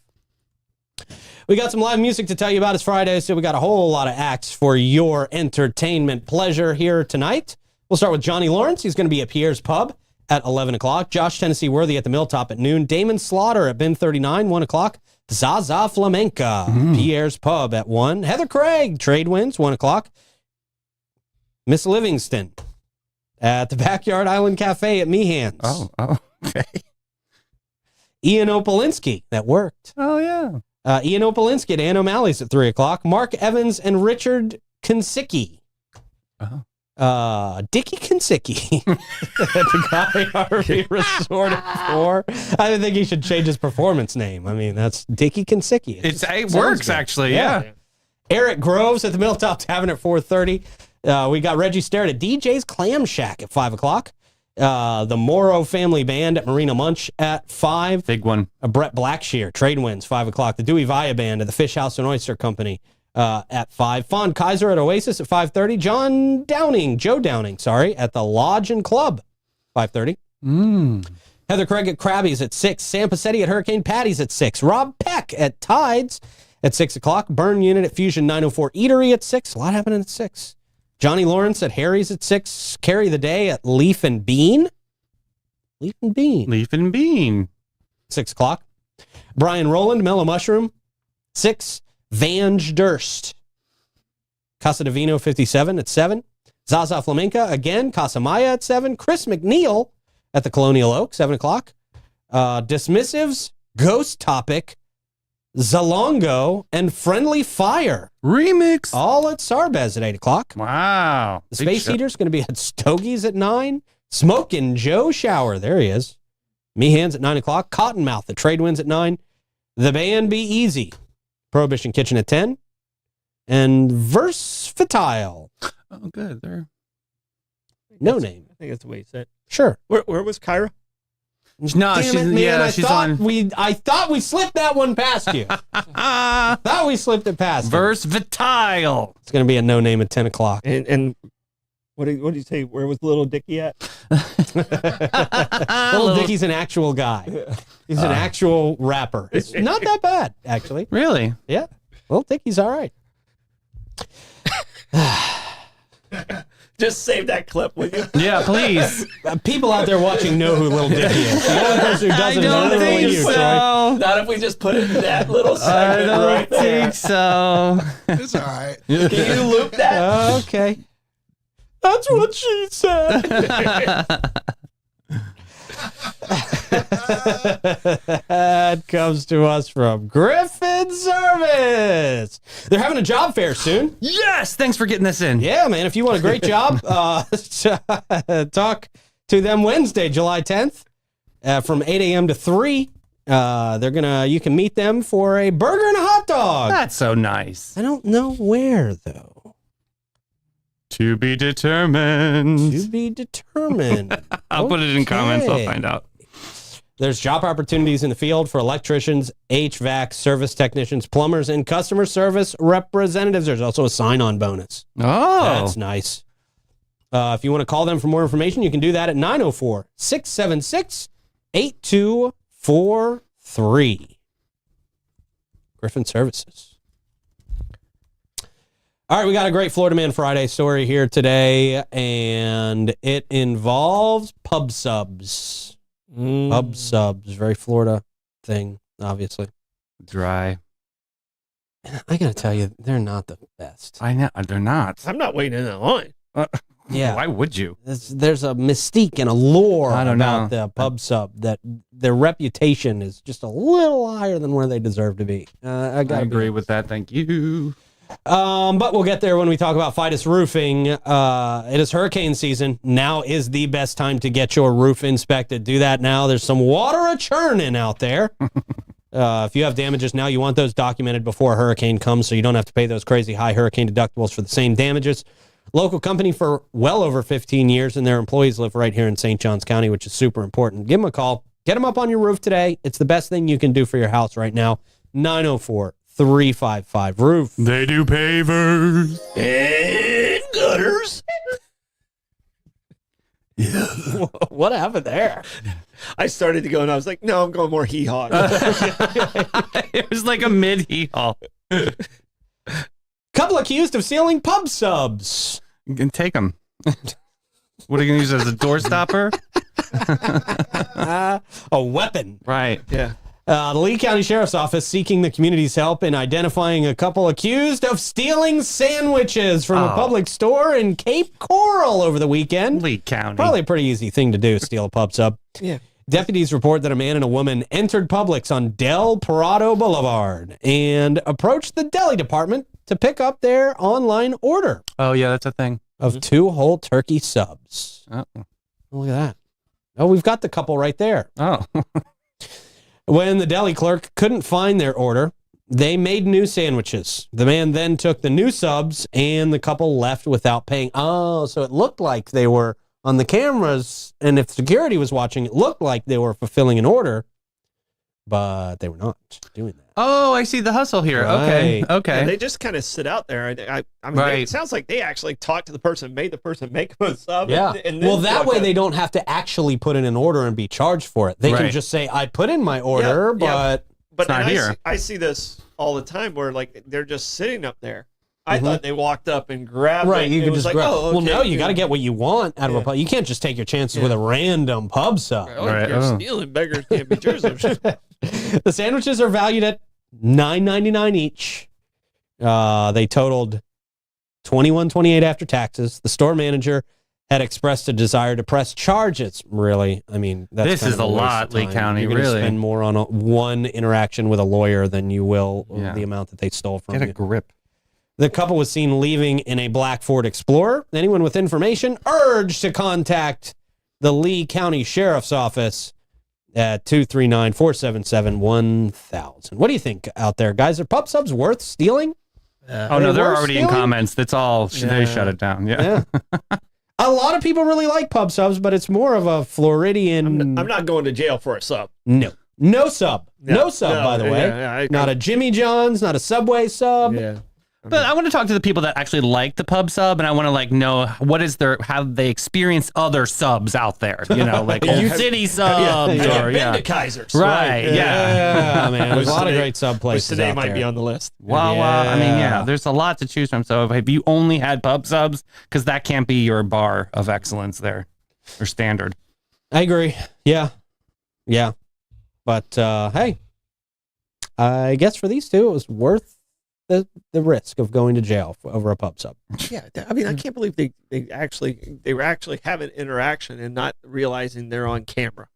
We got some live music to tell you about. It's Friday, so we got a whole lot of acts for your entertainment pleasure here tonight. We'll start with Johnny Lawrence. He's going to be at Pierre's Pub at 11 o'clock. Josh Tennessee Worthy at the Milltop at noon. Damon Slaughter at Bin 39, 1 o'clock. Zaza Flamenca, Pierre's Pub at 1. Heather Craig, Trade Winds, 1 o'clock. Miss Livingston at the Backyard Island Cafe at Meehan's. Oh, okay. Ian Opolinski, that worked. Oh, yeah. Ian Opolinski at Ann O'Malley's at 3 o'clock. Mark Evans and Richard Kinsicki. Dickie Kinsicki at the Guy Harvey Resort at 4. I think he should change his performance name. I mean, that's Dickie Kinsicki. It works, good. Actually, yeah. Eric Groves at the Milltop Tavern at 4:30. We got Reggie Starrett at DJ's Clam Shack at 5 o'clock. The Morrow Family Band at Marina Munch at 5. Big one. Brett Blackshear, Trade Winds, 5 o'clock. The Dewey Via Band at the Fish House and Oyster Company at 5. Fawn Kaiser at Oasis at 5:30. Joe Downing, at the Lodge and Club, 5:30. Heather Craig at Krabby's at 6. Sam Passetti at Hurricane Patty's at 6. Rob Peck at Tides at 6 o'clock. Burn Unit at Fusion 904 Eatery at 6. A lot happening at 6. Johnny Lawrence at Harry's at 6. Carry the Day at Leaf and Bean. 6 o'clock. Brian Rowland, Mellow Mushroom, 6. Vange Durst. Casa Divino 57 at 7. Zaza Flamenca, again, Casa Maya at 7. Chris McNeil at the Colonial Oak, 7 o'clock. Dismissives, Ghost Topic, Zalongo, and Friendly Fire. Remix. All at Sarbez at 8 o'clock. Wow. The Space Heater's going to be at Stogie's at 9. Smokin' Joe Shower, there he is. Meehan's at 9 o'clock. Cottonmouth at Trade Winds at 9. The Band Be Easy. Prohibition Kitchen at 10. And Versatile. Oh, good. There. No name. I think that's the way you said it. Sure. Where was Kyra? No, Damn she's it, man, she's on. I thought we slipped that one past you. Thought we slipped it past you. Versatile. It's going to be a no name at 10 o'clock. And what did you say? Where was Little Dickie at? Little Dickie's an actual guy. He's an actual rapper. It's not that bad, actually. Really? Yeah. Little Dickie's all right. Just save that clip, will you? Yeah, please. People out there watching know who Little Dicky is. The only person who doesn't is literally you, Troy. Not if we just put it in that little segment right there. I don't think so. It's all right. Can you loop that? Okay. That's what she said. That comes to us from Griffin Service. They're having a job fair soon. Yes, thanks for getting this in. Yeah, man. If you want a great job, talk to them Wednesday, July 10th, from 8 a.m. to 3. You can meet them for a burger and a hot dog. That's so nice. I don't know where though. To be determined. To be determined. I'll put it in comments. I'll Okay. find out. There's job opportunities in the field for electricians, HVAC, service technicians, plumbers, and customer service representatives. There's also a sign-on bonus. Oh. That's nice. If you want to call them for more information, you can do that at 904-676-8243. Griffin Services. All right, we got a great Florida Man Friday story here today, and it involves pub subs. Pub subs, very Florida thing, obviously. Dry. And I got to tell you, they're not the best. I know. They're not. I'm not waiting in that line. Yeah. Why would you? There's a mystique and a lore I don't about know. the pub sub that their reputation is just a little higher than where they deserve to be. I I gotta agree with that. Thank you. But we'll get there when we talk about Fidus Roofing. It is hurricane season. Now is the best time to get your roof inspected. Do that now. There's some water a-churning out there. If you have damages now, you want those documented before a hurricane comes so you don't have to pay those crazy high hurricane deductibles for the same damages. Local company for well over 15 years, and their employees live right here in St. Johns County, which is super important. Give them a call. Get them up on your roof today. It's the best thing you can do for your house right now. 904-355-ROOF. They do pavers. And gutters. What happened there? I started to go, and I was like, no, I'm going more hee-haw. It was like a mid-haul. Couple accused of stealing pub subs. You can take them. What are you going to use as a door stopper? A weapon. Right. Yeah. The Lee County Sheriff's Office seeking the community's help in identifying a couple accused of stealing sandwiches from a public store in Cape Coral over the weekend. Lee County. Probably a pretty easy thing to do, steal a pub sub. Yeah. Deputies report that a man and a woman entered Publix on Del Prado Boulevard and approached the deli department to pick up their online order Oh, yeah, that's a thing. of 2 whole turkey subs. Oh. Look at that. Oh, we've got the couple right there. Oh. When the deli clerk couldn't find their order, they made new sandwiches. The man then took the new subs, and the couple left without paying. Oh, so it looked like they were on the cameras, and if security was watching, it looked like they were fulfilling an order, but they were not doing that. Oh, I see the hustle here. Okay. Right. Okay. Yeah, they just kind of sit out there. I mean, Right. it sounds like they actually talked to the person, made the person make them a sub. Yeah. And Well, then that walk way out. they don't have to actually put in an order and be charged for it. They can Right. just say, I put in my order, Yeah, yeah. but... But It's not and here. I see this all the time where like they're just sitting up there. I thought they walked up and grabbed Right, it. you It can was just like, grab. oh, okay, well, no, you yeah. got to get what you want out of a Yeah. pub. You can't just take your chances with a random pub sub. Oh, Right, you're oh. stealing. Beggars can't be choosers. The sandwiches are valued at $9.99 each. They totaled $21.28 after taxes. The store manager had expressed a desire to press charges. Really, I mean, that's This kind is of a waste lot, of Lee time. County, You're gonna really. spend more on one interaction with a lawyer than you will Yeah. the amount that they stole from Get a you. grip. The couple was seen leaving in a black Ford Explorer. Anyone with information urged to contact the Lee County Sheriff's Office at 239-477-1000. What do you think out there, guys? Are pub subs worth stealing? Oh, no, they're worth already in stealing? comments. That's all. They shut it down. Yeah. Yeah. A lot of people really like pub subs, but it's more of a Floridian. I'm not going to jail for a sub. No sub. No sub, No, by the way. yeah, Not a Jimmy John's, not a Subway sub. Yeah. But I want to talk to the people that actually like the pub sub, and I want to like know what is their have they experienced other subs out there? You know, like Old City subs Have you or been to Kaiser's? right, yeah. Yeah, man. There's a lot of today- great sub Which places today out might there. be on the list. Wawa. I mean, Yeah. yeah, there's a lot to choose from. So if you only had pub subs, because that can't be your bar of excellence there or standard. I agree. Yeah. But hey, I guess for these two, it was worth the risk of going to jail over a pub sub. Yeah, I mean, I can't believe they were actually having interaction and not realizing they're on camera.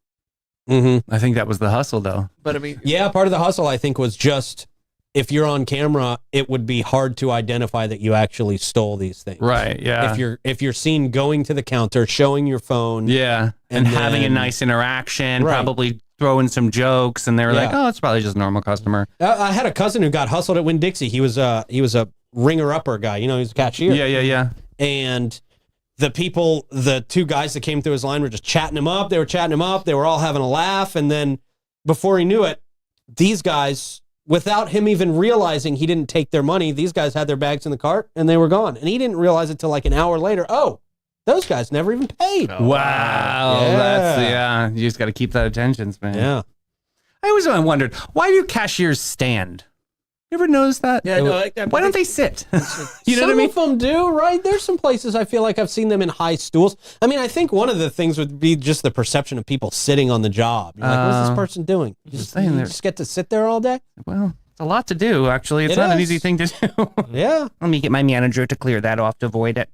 Mm-hmm. I think that was the hustle, though. But I mean, Yeah, part of the hustle, I think, was just if you're on camera, it would be hard to identify that you actually stole these things. Right. Yeah. If you're seen going to the counter, showing your phone. yeah, and having a then- nice interaction, Right. probably throwing some jokes, and they were like, Yeah. "Oh, it's probably just a normal customer." I had a cousin who got hustled at Winn-Dixie. He was a ringer-upper guy. You know, he was a cashier. Yeah. And the two guys that came through his line were just chatting him up. They were chatting him up. They were all having a laugh. And then before he knew it, these guys, without him even realizing he didn't take their money, these guys had their bags in the cart and they were gone. And he didn't realize it till like an hour later. Oh, those guys never even paid. Wow. Yeah. That's you just got to keep that attention span. Yeah. I always wondered, why do cashiers stand? You ever notice that? yeah, no, like that. Why don't they sit? You know Some what I mean? of them do, right? There's some places I feel like I've seen them in high stools. I mean, I think one of the things would be just the perception of people sitting on the job. You're like, what's this person doing? You just, saying you they're- just get to sit there all day? Well, it's a lot to do, actually. It's It not an is. easy thing to do. Yeah. Let me get my manager to clear that off to avoid it.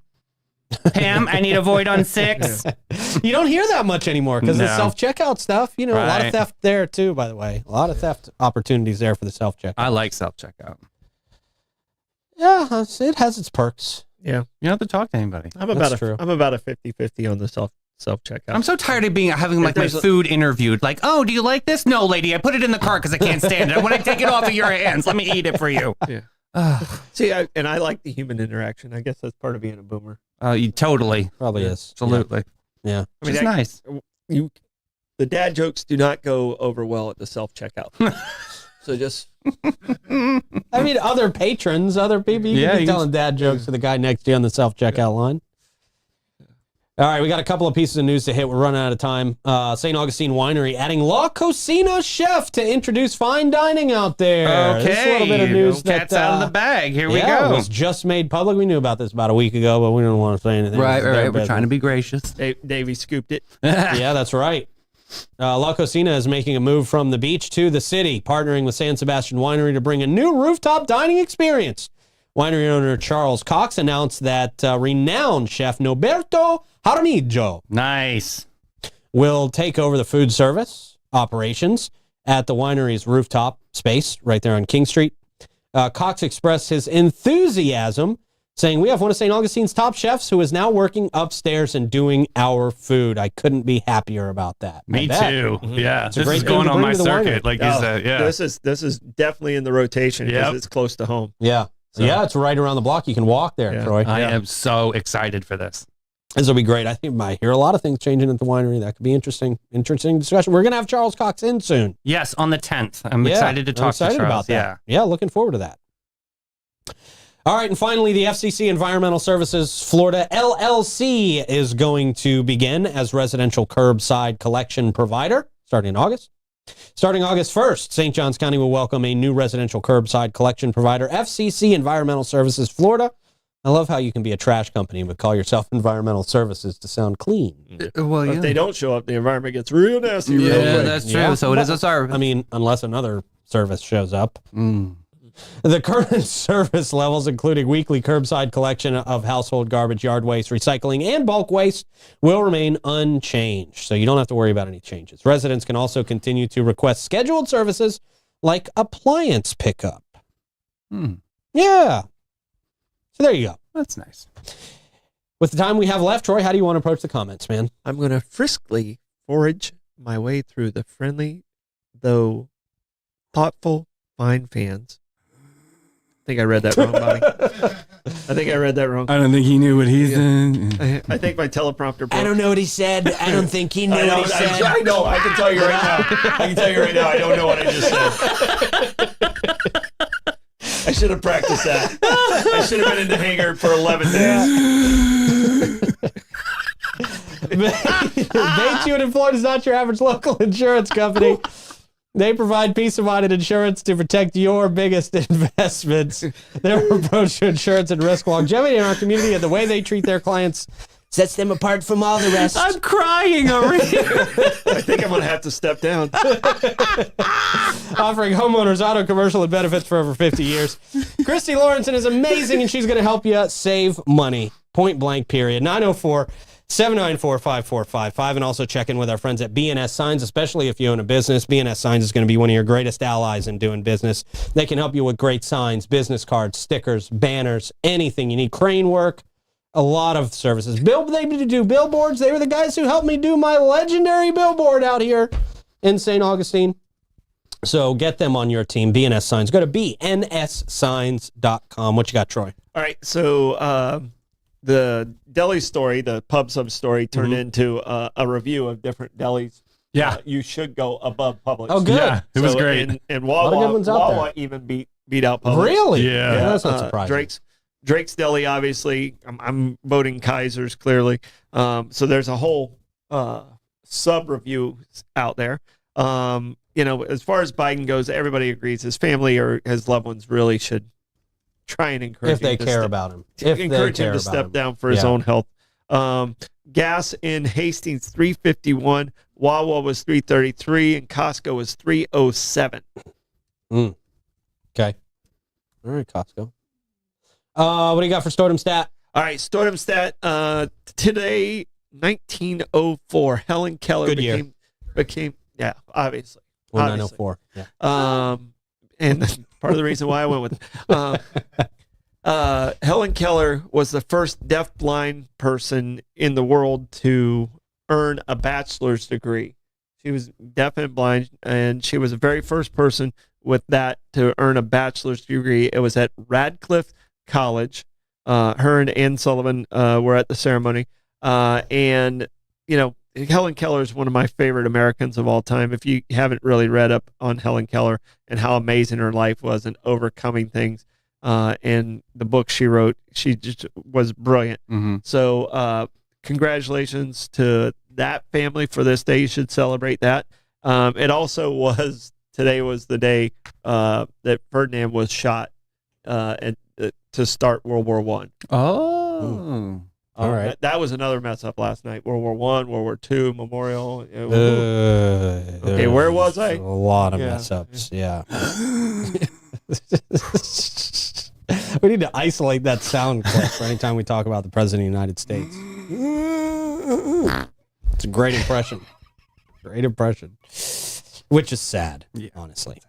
Pam, I need a void on 6. You don't hear that much anymore because of No. self-checkout stuff. You know, a lot of Right. theft there too, by the way. A lot of theft opportunities there for the self-checkout. I like self-checkout. Yeah, it has its perks. Yeah. You don't have to talk to anybody. I'm That's about true. I'm about a 50-50 on the self-checkout. I'm so tired of having like my there's a- food interviewed. Like, oh, do you like this? No, lady, I put it in the cart because I can't stand it. I want to take it off of your hands. Let me eat it for you. Yeah. Ugh. See, I like the human interaction. I guess that's part of being a boomer. You totally, Probably is. absolutely. Yeah. I mean, It's nice. The dad jokes do not go over well at the self-checkout. So just I mean, other patrons, other people, you Yeah, can be you telling dad jokes to the guy next to you on the self-checkout line. All right, we got a couple of pieces of news to hit. We're running out of time. St. Augustine Winery adding La Cocina chef to introduce fine dining out there. Okay. This is a little bit of news Cat's out of the bag. Here we It go. was just made public. We knew about this about a week ago, but we didn't want to say anything. Right. It's their We're trying to business. be gracious. Davey scooped it. Yeah, that's right. La Cocina is making a move from the beach to the city, partnering with San Sebastian Winery to bring a new rooftop dining experience. Winery owner Charles Cox announced that renowned chef Noberto Jaramillo Nice. will take over the food service operations at the winery's rooftop space right there on King Street. Cox expressed his enthusiasm, saying, "We have one of St. Augustine's top chefs who is now working upstairs and doing our food. I couldn't be happier about that." Me I bet. too. Yeah. a This great is thing going to on bring my to the circuit. winery. Like you Oh, said. Yeah. This is definitely in the rotation because Yep. it's close to home. Yeah. So- Yeah, it's right around the block. You can walk there, Yeah. Troy. I am so excited for this. This will be great. I think I hear a lot of things changing at the winery. That could be interesting. Interesting discussion. We're going to have Charles Cox in soon. Yes, on the 10th. I'm Yeah, excited to I'm talk excited to Charles. about that. Yeah, looking forward to that. All right, and finally, the FCC Environmental Services Florida LLC is going to begin as residential curbside collection provider starting in August. Starting August 1st, St. Johns County will welcome a new residential curbside collection provider, FCC Environmental Services Florida. I love how you can be a trash company but call yourself Environmental Services to sound clean. Well, If they don't show up, the environment gets real nasty. real Yeah, quick. that's true. Yeah. So it is a service. I mean, unless another service shows up. Mm. The current service levels, including weekly curbside collection of household garbage, yard waste, recycling, and bulk waste, will remain unchanged. So you don't have to worry about any changes. Residents can also continue to request scheduled services like appliance pickup. Hmm. Yeah. So there you go. That's nice. With the time we have left, Troy, how do you want to approach the comments, man? I'm going to friskly forage my way through the friendly, though thoughtful, fine fans. I think I read that wrong, Bobby. I think I read that wrong. I don't think he knew what he said. I think my teleprompter broke. know what he said. I don't think he I know. I can tell you right now. I can tell you right now. I don't know what I just said. I should have practiced that. I should have been in the hangar for 11 days. Baytune in Florida is not your average local insurance company. They provide peace of mind and insurance to protect your biggest investments. Their approach to insurance and risk longevity in our community and the way they treat their clients sets them apart from all the rest. I'm crying over here. I think I'm going to have to step down. Offering homeowners auto, commercial, and benefits for over 50 years. Christy Lawrenson is amazing, and she's going to help you save money. Point blank, period. 904-794-5455. And also check in with our friends at BNS Signs, especially if you own a business. BNS Signs is going to be one of your greatest allies in doing business. They can help you with great signs, business cards, stickers, banners, anything you need. Crane work, a lot of services. They do billboards. They were the guys who helped me do my legendary billboard out here in St. Augustine. So get them on your team, BNS Signs. Go to bnssigns.com. What you got, Troy? All right. So the deli story, the pub sub story, turned into a review of different delis. Yeah. You should go above Publix. Oh, good. Yeah, it was great. And lot of Wawa, good ones out Wawa even beat out Publix. Really? Yeah. That's not surprising. Drake's Deli, obviously. I'm voting Kaiser's clearly. So there's a whole sub review out there. As far as Biden goes, everybody agrees his family or his loved ones really should try and encourage If they him to care step- about him. encourage him to step down for his own health. Gas in Hastings $3.51, Wawa was $3.33, and Costco was $3.07. Okay. All right, Costco. What do you got for Stordom Stat? All right, Stardom stat. Today, 1904, Helen Keller Good year. became obviously. 1904. Yeah. And part of the reason why I went with Helen Keller was the first deafblind person in the world to earn a bachelor's degree. She was deaf and blind, and she was the very first person with that to earn a bachelor's degree. It was at Radcliffe College. Her and Ann Sullivan were at the ceremony. And, you know, Helen Keller is one of my favorite Americans of all time. If you haven't really read up on Helen Keller and how amazing her life was and overcoming things, and the book she wrote, she just was brilliant. Mm-hmm. So congratulations to that family for this day. You should celebrate that. It also was, today was the day that Ferdinand was shot to start World War I. Oh. All right. That was another mess up last night. World War I, World War II, Memorial. Okay, where was I? A lot of Yeah. mess ups. Yeah. We need to isolate that sound clip for any time we talk about the President of the United States. It's a great impression. Great impression. Which is sad, honestly.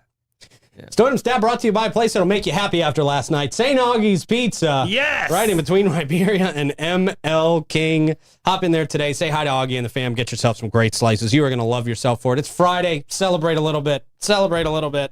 Yeah. Stardom Stat brought to you by a place that'll make you happy after last night. St. Augie's Pizza. Yes. Right in between Iberia and ML King. Hop in there today. Say hi to Augie and the fam. Get yourself some great slices. You are going to love yourself for it. It's Friday. Celebrate a little bit. Celebrate a little bit.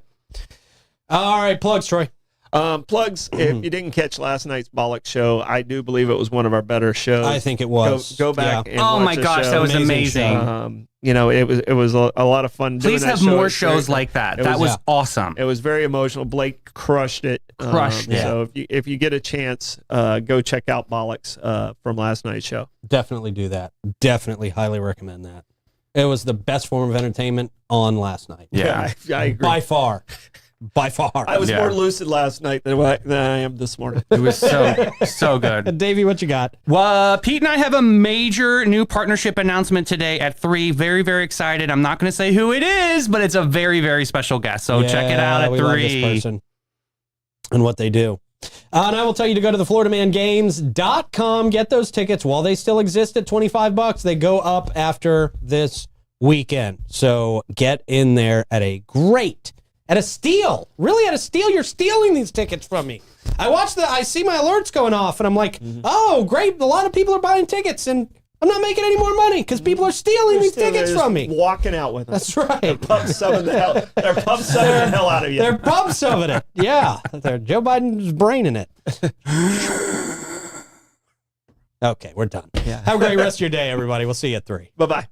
All right, plugs, Troy. Plugs. If you didn't catch last night's Bollock show, I do believe it was one of our better shows. I think it was. Go back Yeah. and Oh watch my the gosh, show. that was Amazing amazing. You know, it was a lot of fun. Please doing that have show. more It was shows very- like that. it That was yeah. awesome. It was very emotional. Blake crushed it. Crushed it. So if you get a chance, go check out Bollock's from last night's show. Definitely do that. Definitely highly recommend that. It was the best form of entertainment on last night. Yeah. I agree. By far. By far. I was Yeah. more lucid last night than I am this morning. It was so good. Davey, what you got? Well, Pete and I have a major new partnership announcement today at 3. Very, very excited. I'm not going to say who it is, but it's a very, very special guest. So check it out at we 3. love this person and what they do. And I will tell you to go to the FloridaManGames.com. Get those tickets while they still exist at $25. They go up after this weekend. So get in there at a steal. Really at a steal. You're stealing these tickets from me. I see my alerts going off and I'm like, oh, great. A lot of people are buying tickets and I'm not making any more money because people are stealing these tickets from me. Walking out with them. That's right. Pub subbing the hell. They're pub subbing the hell out of you. They're pub subbing it. Yeah. Joe Biden's braining it. Okay, we're done. Yeah. Have a great rest of your day, everybody. We'll see you at 3. Bye-bye.